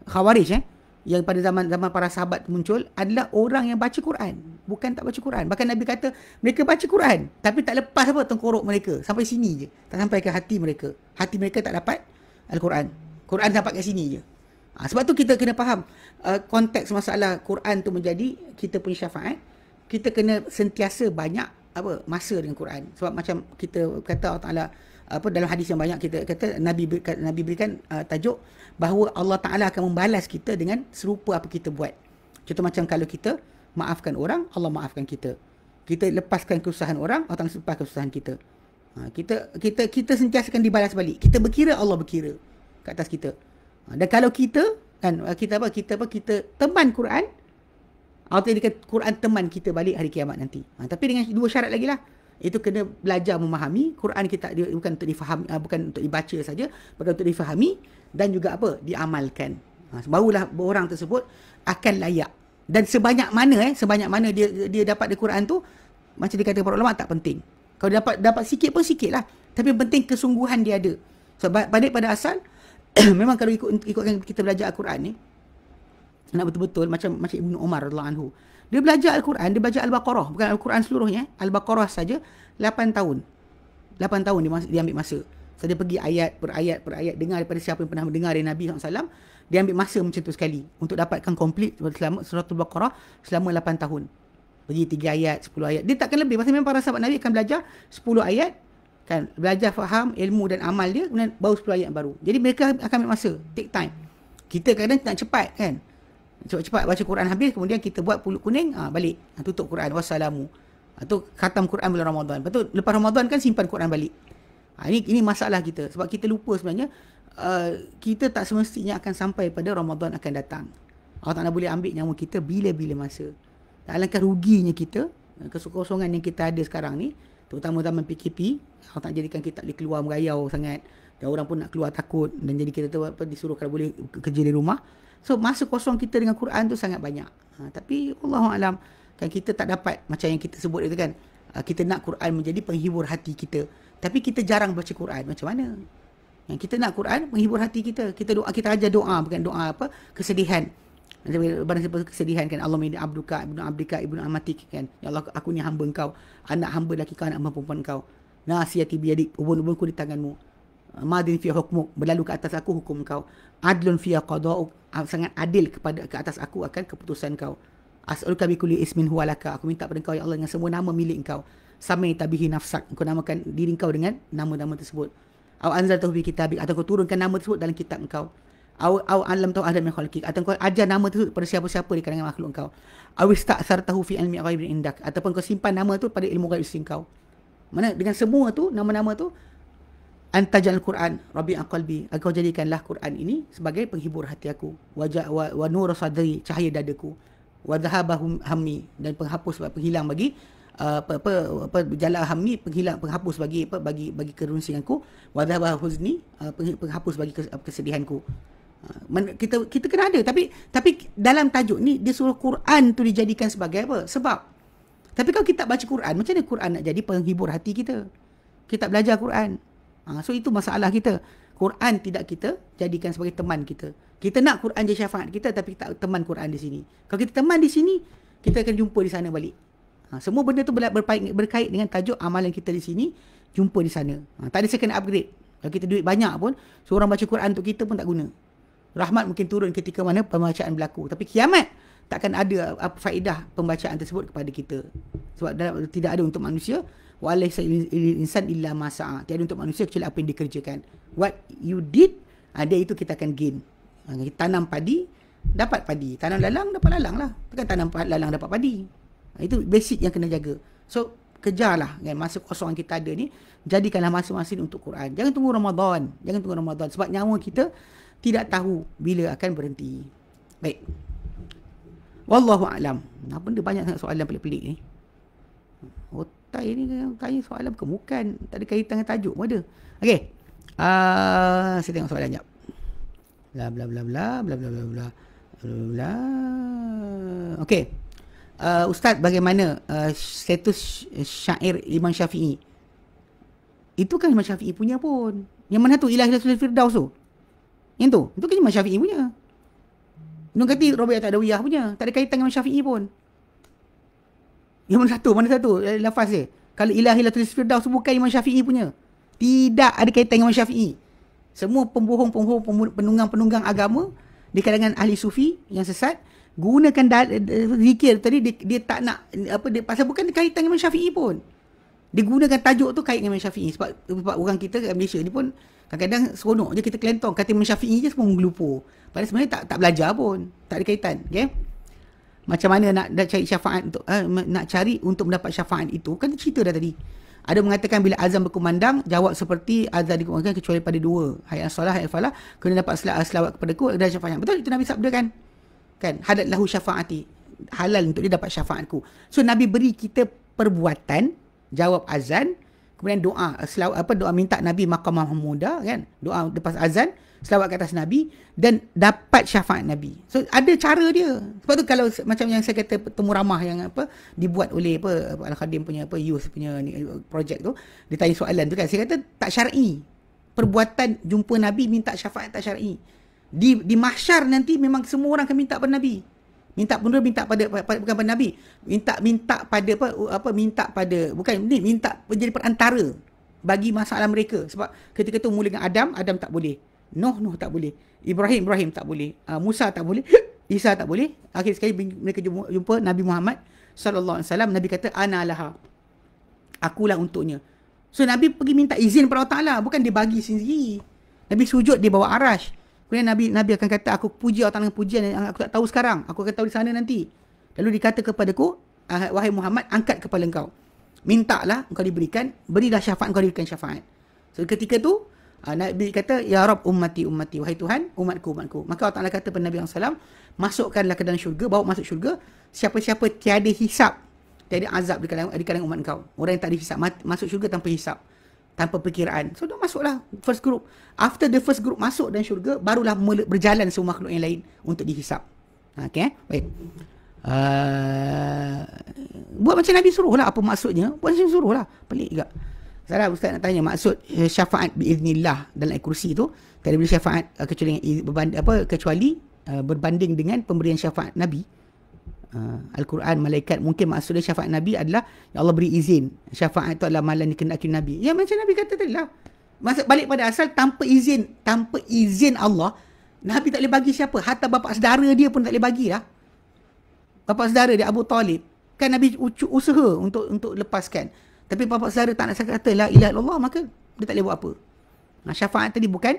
Khawarij yang pada zaman para sahabat muncul, adalah orang yang baca Quran, bukan tak baca Quran. Bahkan Nabi kata mereka baca Quran tapi tak lepas tengkorok mereka, sampai sini je, tak sampai ke hati mereka. Hati mereka tak dapat Al-Quran. Quran sampai kat sini je. Sebab tu kita kena faham konteks masalah Quran tu menjadi kita punya syafaat. Kita kena sentiasa banyak masa dengan Quran. Sebab macam kita kata Allah Taala dalam hadis yang banyak kita kata, Nabi berikan tajuk bahawa Allah Taala akan membalas kita dengan serupa apa kita buat. Contoh macam kalau kita maafkan orang, Allah maafkan kita. Kita lepaskan kesusahan orang, Allah Taala lepaskan kesusahan kita. Kita sentiasa akan dibalas balik. Kita berkira, Allah berkira ke atas kita. Dan kalau kita teman Quran, Allah jadikan Quran teman kita balik hari kiamat nanti. Tapi dengan dua syarat lagi lah. Itu kena belajar memahami Quran kita, dia bukan untuk difahami, bukan untuk dibaca saja, bukan untuk difahami, dan juga diamalkan. Barulah orang tersebut akan layak. Dan sebanyak mana dia dapat di Quran tu, macam dikatakan para ulama, tak penting. Kalau dapat sikit pun sikit lah, tapi penting kesungguhan dia ada. Sebab pada asal memang kalau ikutkan kita belajar Al-Quran ni, nak betul-betul macam Ibnu Umar radhiyallahu anhu, dia belajar Al-Quran, dia belajar Al-Baqarah, bukan Al-Quran seluruhnya, Al-Baqarah saja 8 tahun. 8 tahun dia ambil masa. So dia pergi ayat per ayat, dengar daripada siapa yang pernah mendengar dari Nabi SAW, dia ambil masa macam tu sekali untuk dapatkan komplit selama surah Al-Baqarah selama 8 tahun. Pergi 3 ayat, 10 ayat. Dia takkan lebih, pasal memang para sahabat Nabi akan belajar 10 ayat, kan, belajar faham ilmu dan amal dia, kemudian baru 10 ayat baru. Jadi mereka akan ambil masa, take time. Kita kadang nak cepat kan, cepat baca Quran habis, kemudian kita buat pulut kuning, balik, tutup Quran, wassalamu. Tu khatam Quran bulan Ramadan, lepas tu lepas Ramadan kan simpan Quran balik. Ini masalah kita, sebab kita lupa sebenarnya kita tak semestinya akan sampai pada Ramadan akan datang. Allah Ta'ala boleh ambil nyawa kita bila-bila masa. Alangkah ruginya kita, kekosongan yang kita ada sekarang ni, terutama zaman PKP, Allah tak jadikan kita tak boleh keluar merayau sangat, dan orang pun nak keluar takut, dan jadi kita disuruh kalau boleh kerja di rumah. So masa kosong kita dengan Quran tu sangat banyak. Tapi Allahu'alam, kan kita tak dapat macam yang kita sebut itu kan, kita nak Quran menjadi penghibur hati kita, tapi kita jarang baca Quran. Macam mana? Yang kita nak Quran menghibur hati kita, kita ajar doa, bukan doa kesedihan. Barang siapa kesedihan kan, Allah mini abduka ibnu abdika ibnu amatik kan, ya Allah, aku ni hamba engkau, anak hamba lelaki kau, anak hamba perempuan kau, nasiyati biyadik, ubun-ubunku di tanganmu, madin fi hukmuk, berlalu ke atas aku hukum kau, adlun fi qada'uk, sangat adil ke atas aku akan keputusan kau, as'aluka bi kulli ismin huwa laka, aku minta pada engkau ya Allah dengan semua nama milik engkau, samaita bihi nafsak, engkau namakan diri engkau dengan nama-nama tersebut, au anzaltahu fi kitabik, atau kau turunkan nama tersebut dalam kitab engkau, Au alam tahu adam min khalqik, atau kau ajar nama tu pada siapa-siapa di kalangan makhluk kau. Awis ta'sartahu fi ilmi ghaib indak, ataupun kau simpan nama tu pada ilmu ghaib sisi kau. Mana dengan semua tu, nama-nama tu, antajal Quran rabi'a qalbi, kau jadikanlah Quran ini sebagai penghibur hati aku, wa nur sadri, cahaya dadaku, wa dhahabahum hammi, dan penghilang bagi jala hammi, penghapus bagi kerunsinganku, wa dhahaba huzni, penghapus bagi kesedihanku. Kita kena ada, tapi dalam tajuk ni dia suruh Quran tu dijadikan sebagai apa? Sebab. Tapi kalau kita baca Quran, macam mana Quran nak jadi penghibur hati kita? Kita belajar Quran. So itu masalah kita. Quran tidak kita jadikan sebagai teman kita. Kita nak Quran jadi syafaat kita, tapi kita teman Quran di sini. Kalau kita teman di sini, kita akan jumpa di sana balik. Semua benda tu berkait dengan tajuk amalan kita di sini, jumpa di sana. Tak ada second upgrade. Kalau kita duit banyak pun, seorang baca Quran untuk kita pun tak guna. Rahmat mungkin turun ketika mana pembacaan berlaku. Tapi kiamat, takkan ada faedah pembacaan tersebut kepada kita. Sebab tidak ada untuk manusia. Wa laysa lil insan illa ma sa'a. Tiada untuk manusia kecuali apa yang dikerjakan. What you did, ada itu kita akan gain. Kita tanam padi, dapat padi. Tanam lalang, dapat lalang lah. Bukan tanam lalang, dapat padi. Itu basic yang kena jaga. So, kejarlah kan, masa kosong yang kita ada ni, jadikanlah masa-masa ni untuk Quran. Jangan tunggu Ramadan. Sebab nyawa kita tidak tahu bila akan berhenti. Baik. Wallahu a'lam. Benda banyak sangat soalan pelik-pelik ni. Otai ni tanya soalan bukan. Tak ada kaitan dengan tajuk pun ada. Okey. Saya tengok soalan jap. Bla bla bla bla bla bla bla bla bla. Okey. Ustaz, bagaimana status syair Imam Syafi'i? Itu kan Imam Syafi'i punya pun. Yang mana tu? Ilahilatul Firdaus tu. Yang tu. Itu kan Imam Syafi'i punya. Nun kata Rabi'at Adawiyah punya. Tak ada kaitan dengan Imam Syafi'i pun. Yang mana satu? Lafaz dia. Kalau Ilahilatul Firdaus bukan Imam Syafi'i punya. Tidak ada kaitan dengan Imam Syafi'i. Semua pembohong-pembohong, penunggang-penunggang agama di kalangan ahli sufi yang sesat, gunakan zikir tadi, dia tak nak pasal bukan kaitan dengan Imam Syafi'i pun. Dia gunakan tajuk tu kait dengan Imam Syafi'i. Sebab orang kita kat Malaysia ni pun kadang-kadang seronok je kita kelentong kata Imam Syafi'i je, semua menggelupur. Padahal sebenarnya tak belajar pun. Tak ada kaitan. Okay? Macam mana nak cari syafaat untuk nak cari untuk mendapat syafaat itu, kan cerita dah tadi. Ada mengatakan bila azan berkumandang, jawab seperti azan dikumandangkan kecuali pada dua. Hayat as-salah, hayat al-falah, kena dapat selawat kepada ku dan syafaat. Betul itu Nabi sabda kan? Hadat lahu syafaati. Halal untuk dia dapat syafaatku. So Nabi beri kita perbuatan, jawab azan, kemudian doa, doa minta Nabi maqam mahmuda kan? Doa lepas azan, selawat ke atas Nabi dan dapat syafaat Nabi. So ada cara dia. Sebab tu kalau macam yang saya kata temu ramah yang dibuat oleh Al-Khadim punya youth punya projek tu, dia tanya soalan tu kan. Saya kata tak syar'i. Perbuatan jumpa Nabi minta syafaat tak syar'i. Di mahsyar nanti memang semua orang akan minta pada Nabi. Minta bukan pada Nabi. Minta pada minta menjadi perantara bagi masalah mereka. Sebab ketika tu mula dengan Adam tak boleh. Nuh tak boleh. Ibrahim tak boleh. Musa tak boleh. Isa tak boleh. Akhir sekali mereka jumpa Nabi Muhammad sallallahu alaihi wasallam. Nabi kata ana laha. Akulah untuknya. So Nabi pergi minta izin kepada Allah Taala, bukan dia bagi sendiri. Nabi sujud di bawah arasy. Kemudian Nabi akan kata aku puji Allah Taala dengan pujian yang aku tak tahu sekarang. Aku akan tahu di sana nanti. Lalu dikata kepadaku, wahai Muhammad, angkat kepala engkau. Mintalah engkau diberikan, berilah syafaat engkau diberikan syafaat. So ketika tu Nabi kata, Ya Rab ummati, wahai Tuhan, umatku. Maka Allah Ta'ala kata kepada Nabi SAW, masukkanlah ke dalam syurga, bawa masuk syurga, siapa-siapa tiada hisap, tiada azab di kalangan umat kau. Orang yang tak dihisap, masuk syurga tanpa hisap, tanpa perkiraan. So, dia masuklah first group. After the first group masuk dalam syurga, barulah berjalan semua makhluk yang lain untuk dihisap. Okay, baik. Buat macam Nabi suruh lah. Apa maksudnya? Buat macam suruh lah. Pelik juga. Salah Ustaz nak tanya maksud syafaat biiznillah dalam ayat kursi tu, tak boleh syafaat kecuali berbanding dengan pemberian syafaat Nabi. Al-Quran, malaikat, mungkin maksudnya syafaat Nabi adalah ya Allah beri izin. Syafaat itu adalah malam dikehendaki Nabi. Ya macam Nabi kata tadi lah. Balik pada asal, tanpa izin Allah, Nabi tak boleh bagi siapa. Hatta bapa saudara dia pun tak boleh bagi lah. Bapa saudara dia Abu Talib, kan Nabi usaha untuk lepaskan. Tapi bapa saudara tak nak kata la ilaha illallah, maka dia tak boleh buat apa. Syafaat tadi bukan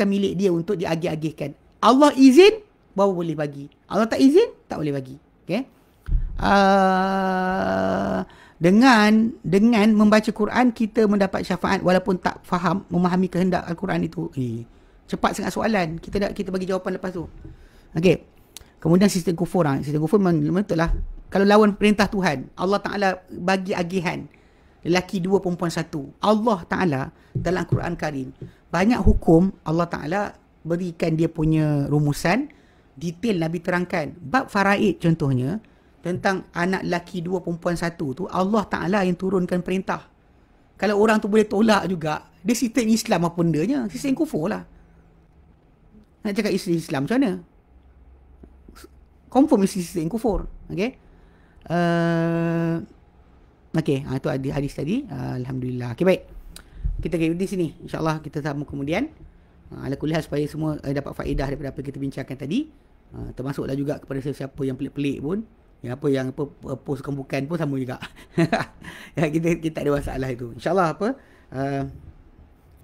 milik dia untuk diagih-agihkan. Allah izin baru boleh bagi. Allah tak izin tak boleh bagi. Okey. Dengan membaca Quran kita mendapat syafaat walaupun tak faham memahami kehendak Al-Quran itu. Cepat sangat soalan. Kita bagi jawapan lepas tu. Okey. Kemudian sistem kufur. Sistem kufur memang betul lah. Kalau lawan perintah Tuhan, Allah Ta'ala bagi agihan lelaki 2 perempuan 1. Allah Ta'ala dalam Quran Karim banyak hukum Allah Ta'ala berikan dia punya rumusan, detail Nabi terangkan. Bab faraid contohnya, tentang anak lelaki 2 perempuan 1 tu, Allah Ta'ala yang turunkan perintah. Kalau orang tu boleh tolak juga, dia sistem Islam apa bendanya? Sistem kufur lah. Nak cakap Islam macam mana? Confirm sistem kufur. Okay? Okay, itu ada hadis tadi. Alhamdulillah. Okay, baik. Kita di sini. InsyaAllah kita sambung kemudian. Ala kuliah supaya semua dapat faedah daripada apa kita bincangkan tadi. Termasuklah juga kepada sesiapa yang pelik-pelik pun. Yang post bukan pun sama juga. kita ada masalah itu. InsyaAllah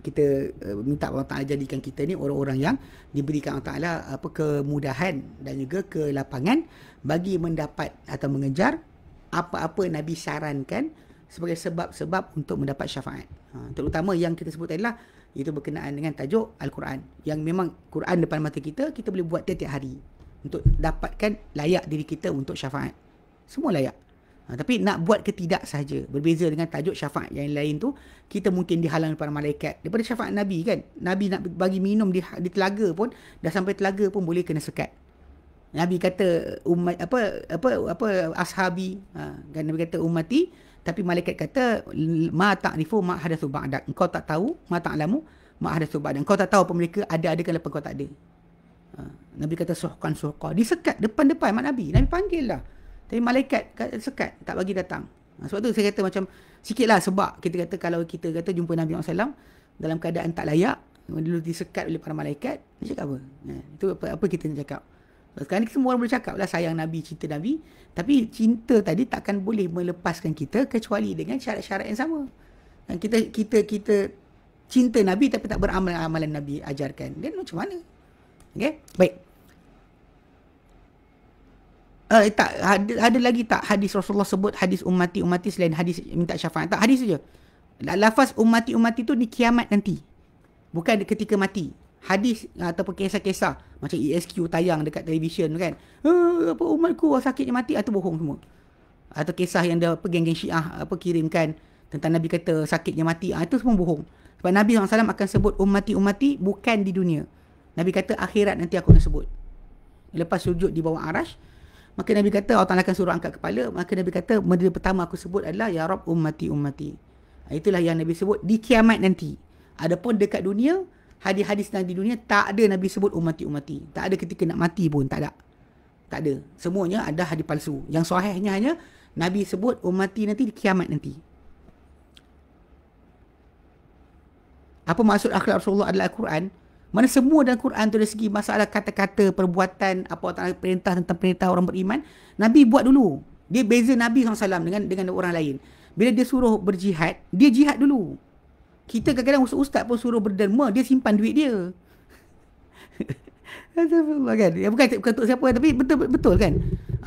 kita minta Allah Ta'ala jadikan kita ni orang-orang yang diberikan Allah Ta'ala kemudahan dan juga kelapangan bagi mendapat atau mengejar apa-apa Nabi sarankan sebagai sebab-sebab untuk mendapat syafaat. Terutama yang kita sebut adalah itu berkenaan dengan tajuk Al-Quran. Yang memang Quran depan mata kita boleh buat tiap-tiap hari untuk dapatkan layak diri kita untuk syafaat. Semua layak. Tapi nak buat ke tidak sahaja. Berbeza dengan tajuk syafaat yang lain tu, kita mungkin dihalang para malaikat. Daripada syafaat Nabi kan, Nabi nak bagi minum di telaga pun, dah sampai telaga pun boleh kena sekat. Nabi kata umat ashabi, kan Nabi kata ummati, tapi malaikat kata ma ta'rifu ma hadatsu ba'dak. Engkau tak tahu, ma ta'lamu ma hadatsu ba'dak. Engkau tak tahu apa mereka ada kan lepas kau tak ada. Nabi kata suhqan. Disekat depan-depan mak Nabi. Nabi panggil lah. Tapi malaikat sekat, tak bagi datang. Sebab tu saya kata macam sikit lah sebab kita kata kalau kita kata jumpa Nabi SAW dalam keadaan tak layak, dulu disekat oleh para malaikat, dia cakap apa? Itu apa kita nak cakap? Sekarang ni semua orang boleh cakap lah sayang Nabi, cinta Nabi. Tapi cinta tadi takkan boleh melepaskan kita kecuali dengan syarat-syarat yang sama. Dan kita cinta Nabi tapi tak beramal amalan Nabi ajarkan. Dan macam mana? Okay? Baik. Ada lagi tak hadis Rasulullah sebut hadis ummati selain hadis minta syafaat? Tak, hadis saja. Lafaz ummati tu di kiamat nanti. Bukan ketika mati. Hadis ataupun kisah-kisah macam ESQ tayang dekat televisyen kan. Apa umatku sakitnya mati, atau bohong semua. Atau kisah yang dia geng-geng Syiah kirimkan tentang Nabi kata sakitnya mati, itu semua bohong. Sebab Nabi SAW akan sebut ummati bukan di dunia. Nabi kata akhirat nanti aku akan sebut. Lepas sujud di bawah arash, maka Nabi kata Allah Ta'ala akan suruh angkat kepala. Maka Nabi kata benda pertama aku sebut adalah ya Rabb ummati. Itulah yang Nabi sebut di kiamat nanti. Adapun dekat dunia, hadis-hadis di dunia tak ada Nabi sebut ummati. Tak ada ketika nak mati pun, tak ada. Semuanya ada hadis palsu. Yang sahihnya hanya Nabi sebut ummati nanti di kiamat nanti. Apa maksud akhlak Rasulullah adalah Al-Quran? Mana semua dalam Quran tu dari segi masalah kata-kata, perbuatan, apa Allah perintah tentang perintah orang beriman, Nabi buat dulu. Dia beza Nabi SAW dengan orang lain. Bila dia suruh berjihad, dia jihad dulu. Kita kadang-kadang ustaz pun suruh berderma, dia simpan duit dia. Astagfirullah kan. Ya, bukan untuk siapa, tapi betul kan.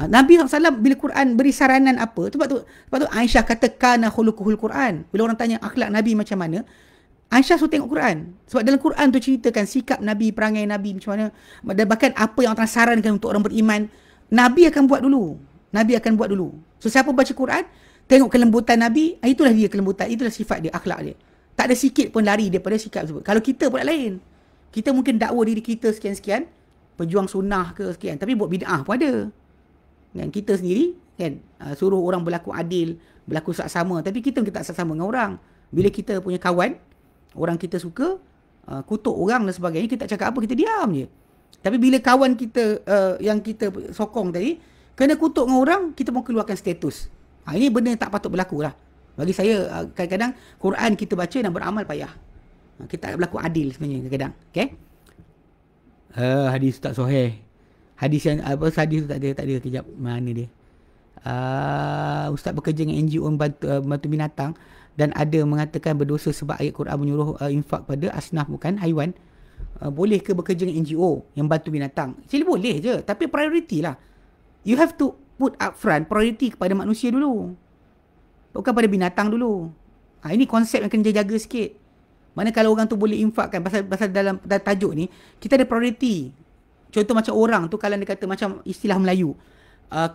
Nabi SAW bila Quran beri saranan apa, sebab tu Aisyah kata kana khuluquhul Quran. Bila orang tanya akhlak Nabi macam mana, Aisyah suruh tengok Quran. Sebab dalam Quran tu ceritakan sikap Nabi, perangai Nabi macam mana. Dan bahkan apa yang orang sarankan untuk orang beriman, Nabi akan buat dulu. So siapa baca Quran, tengok kelembutan Nabi, itulah dia kelembutan, itulah sifat dia, akhlak dia. Tak ada sikit pun lari daripada sikap tersebut. Kalau kita pula lain. Kita mungkin dakwa diri kita sekian-sekian, pejuang sunnah ke sekian, tapi buat bid'ah pun ada. Dan kita sendiri kan suruh orang berlaku adil, berlaku saksama, tapi kita tak saksama dengan orang. Bila kita punya kawan, orang kita suka kutuk orang dan sebagainya, kita tak cakap apa, kita diam je. Tapi bila kawan kita yang kita sokong tadi kena kutuk dengan orang, kita pun keluarkan status. Ini benda yang tak patut berlaku lah. Bagi saya, kadang-kadang Quran kita baca dan beramal payah. Kita tak berlaku adil sebenarnya kadang-kadang. Okay? Hadis tak sahih. Hadis yang hadis tu tak ada kejap mana dia. Ustaz bekerja dengan NGO bantu binatang dan ada mengatakan berdosa sebab ayat Quran menyuruh infak pada asnaf bukan haiwan. boleh ke bekerja dengan NGO yang bantu binatang? Actually boleh je, tapi priority lah. You have to put up front priority kepada manusia dulu, bukan pada binatang dulu. Ini konsep yang kena jaga sikit. Mana kalau orang tu boleh infakkan, pasal dalam tajuk ni kita ada priority. Contoh macam orang tu kalau dia kata macam istilah Melayu,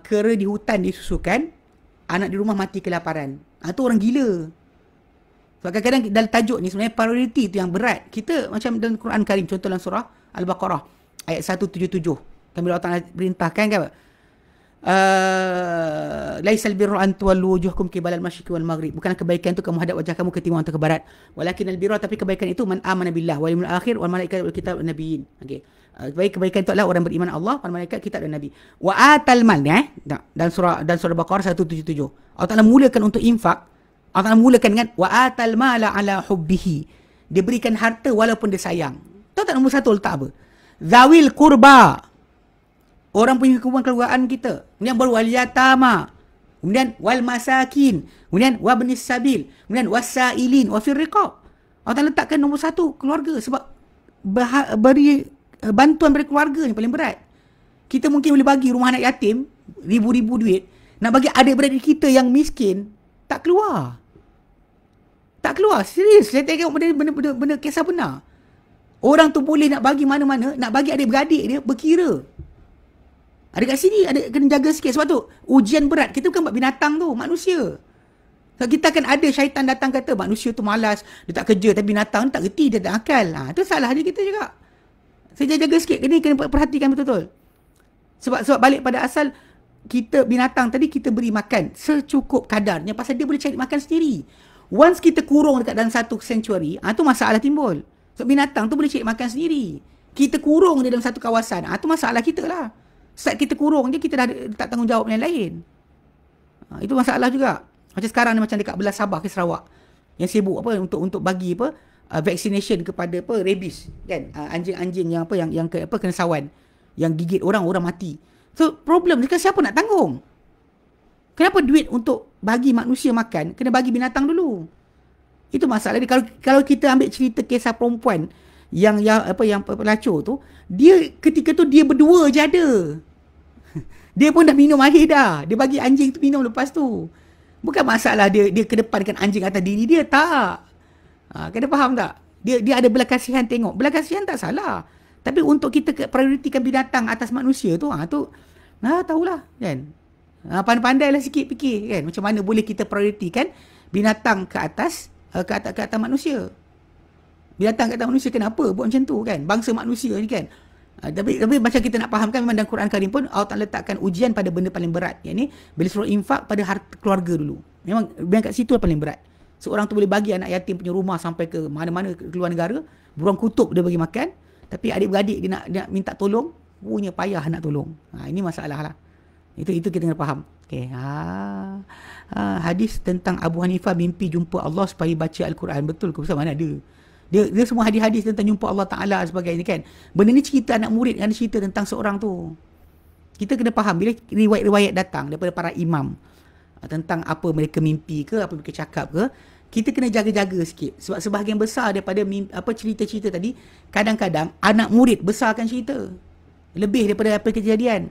kera di hutan disusukan, anak di rumah mati kelaparan. Tu orang gila. Sebab kadang-kadang dalam tajuk ni sebenarnya priority tu yang berat. Kita macam dalam Quran Karim, contoh dalam surah Al-Baqarah ayat 177. Kan bila Allah Ta'ala perintahkan kan, laisal birru an tuwallu wujuhakum qibalal masyriqi wal maghrib. Bukan kebaikan tu kamu hadap wajah kamu ke timur atau ke barat. Walakinnal birra, tapi kebaikan itu man amana billah wal yawmil akhir wal malaikati wal kitab wan nabiyyin. Okey. Kebaikan itu adalah orang beriman Allah, para malaikat, kitab dan nabi. Wa atal mal dan surah Baqarah 177. Allah Ta'ala mulakan untuk infak. Allah Ta'ala mulakan dengan wa atal mala ala hubbihi. Dia berikan harta walaupun dia sayang. Tahu tak nombor satu letak apa? Zawil qurba, orang punya hubungan keluargaan kita. Kemudian baru wal yatama, kemudian wal masakin, kemudian wa ibnis sabil, kemudian wasailin wa fir riqab. Allah Ta'ala letakkan nombor satu keluarga, sebab beri bantuan pada keluarga ni paling berat. Kita mungkin boleh bagi rumah anak yatim ribu-ribu duit, nak bagi adik-beradik kita yang miskin tak keluar. Tak keluar. Serius, saya tengok benda kisah benar. Orang tu boleh nak bagi mana-mana, nak bagi adik-beradik dia berkira. Ada kat sini, ada kena jaga sikit. Sebab tu ujian berat. Kita bukan buat binatang tu, manusia. So, kita akan ada syaitan datang kata manusia tu malas, dia tak kerja, tapi binatang tak reti, dia tak akal. Itu salah dia kita juga. Saya jaga sikit. Ini kena perhatikan betul-betul. Sebab balik pada asal, kita binatang tadi kita beri makan secukup kadarnya pasal dia boleh cari makan sendiri. Once kita kurung dekat dalam satu sanctuary, tu masalah timbul. So binatang tu boleh cari makan sendiri. Kita kurung dia dalam satu kawasan, tu masalah kita lah. Saat kita kurung je, kita dah tak tanggungjawab yang lain. Itu masalah juga. Macam sekarang ni, macam dekat belah Sabah ke Sarawak, yang sibuk apa untuk bagi apa vaccination kepada apa rabies kan, anjing-anjing yang kena sawan, yang gigit orang mati. So problem ni, siapa nak tanggung? Kenapa duit untuk bagi manusia makan kena bagi binatang dulu? Itu masalah dia. Kalau kita ambil cerita kisah perempuan yang pelacur tu, dia ketika tu dia berdua je ada. Dia pun dah minum air dah. Dia bagi anjing tu minum lepas tu. Bukan masalah dia kedepankan anjing atas diri dia, tak. Kena faham tak? Dia ada belas kasihan tengok. Belas kasihan tak salah. Tapi untuk kita prioritikan binatang atas manusia tu, tahulah kan. Pandai-pandailah sikit fikir kan, macam mana boleh kita prioritikan binatang ke atas manusia. Binatang ke atas manusia, kenapa buat macam tu kan? Bangsa manusia ni kan. Tapi macam kita nak fahamkan, memang dalam Quran Karim pun Allah Ta'ala letakkan ujian pada benda paling berat. Yang ni bila suruh infak pada harta keluarga dulu. Memang kat situ paling berat. Seorang tu boleh bagi anak yatim punya rumah sampai ke mana-mana ke luar negara, burung kutub dia bagi makan, tapi adik-beradik dia nak minta tolong, punya payah nak tolong. Ini masalah lah. Itu kita kena faham. Okay. Hadis tentang Abu Hanifah mimpi jumpa Allah supaya baca Al-Quran. Betul ke? Mana ada? Dia semua hadis-hadis tentang jumpa Allah Ta'ala sebagainya kan. Benda ni cerita anak murid kan, cerita tentang seorang tu. Kita kena faham bila riwayat-riwayat datang daripada para imam tentang apa mereka mimpi ke, apa mereka cakap ke, kita kena jaga-jaga sikit. Sebab sebahagian besar daripada cerita-cerita tadi, kadang-kadang anak murid besarkan cerita. Lebih daripada apa kejadian.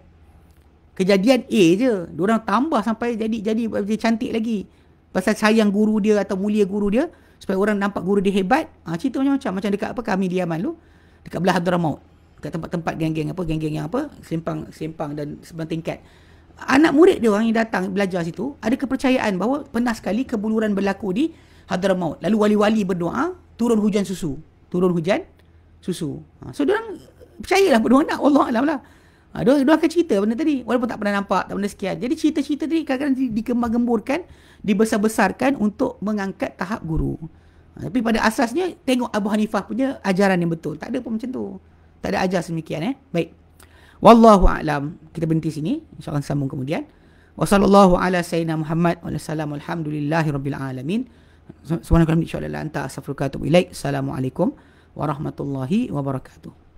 Kejadian A je, diorang tambah sampai jadi cantik lagi. Pasal sayang guru dia atau mulia guru dia, supaya orang nampak guru dia hebat. Cerita macam-macam. Macam dekat kami di Yaman tu, dekat belah Hadramaut, dekat tempat-tempat geng-geng yang sempang dan sebang tingkat. Anak murid dia orang yang datang belajar situ ada kepercayaan bahawa pernah sekali kebuluran berlaku di Hadramaut. Lalu wali-wali berdoa, turun hujan susu. So diorang percayalah berdoa nak, Allah Alam lah. Dia akan cerita benda tadi walaupun tak pernah nampak, tak pernah sekian. Jadi cerita-cerita tadi kadang-kadang dikembang-gemburkan, dibesar-besarkan untuk mengangkat tahap guru. Tapi pada asasnya tengok Abu Hanifah punya ajaran yang betul. Tak ada pun macam tu. Tak ada ajar sedemikian. Baik. Wallahu a'lam. Kita berhenti sini. InsyaAllah sambung kemudian. Wa sallallahu ala sayyidina Muhammad wa sallam alhamdulillahi rabbil alamin. Subhanallah insyaAllah anta astaghfiruka wa atubu ilaik. Assalamualaikum warahmatullahi wabarakatuh.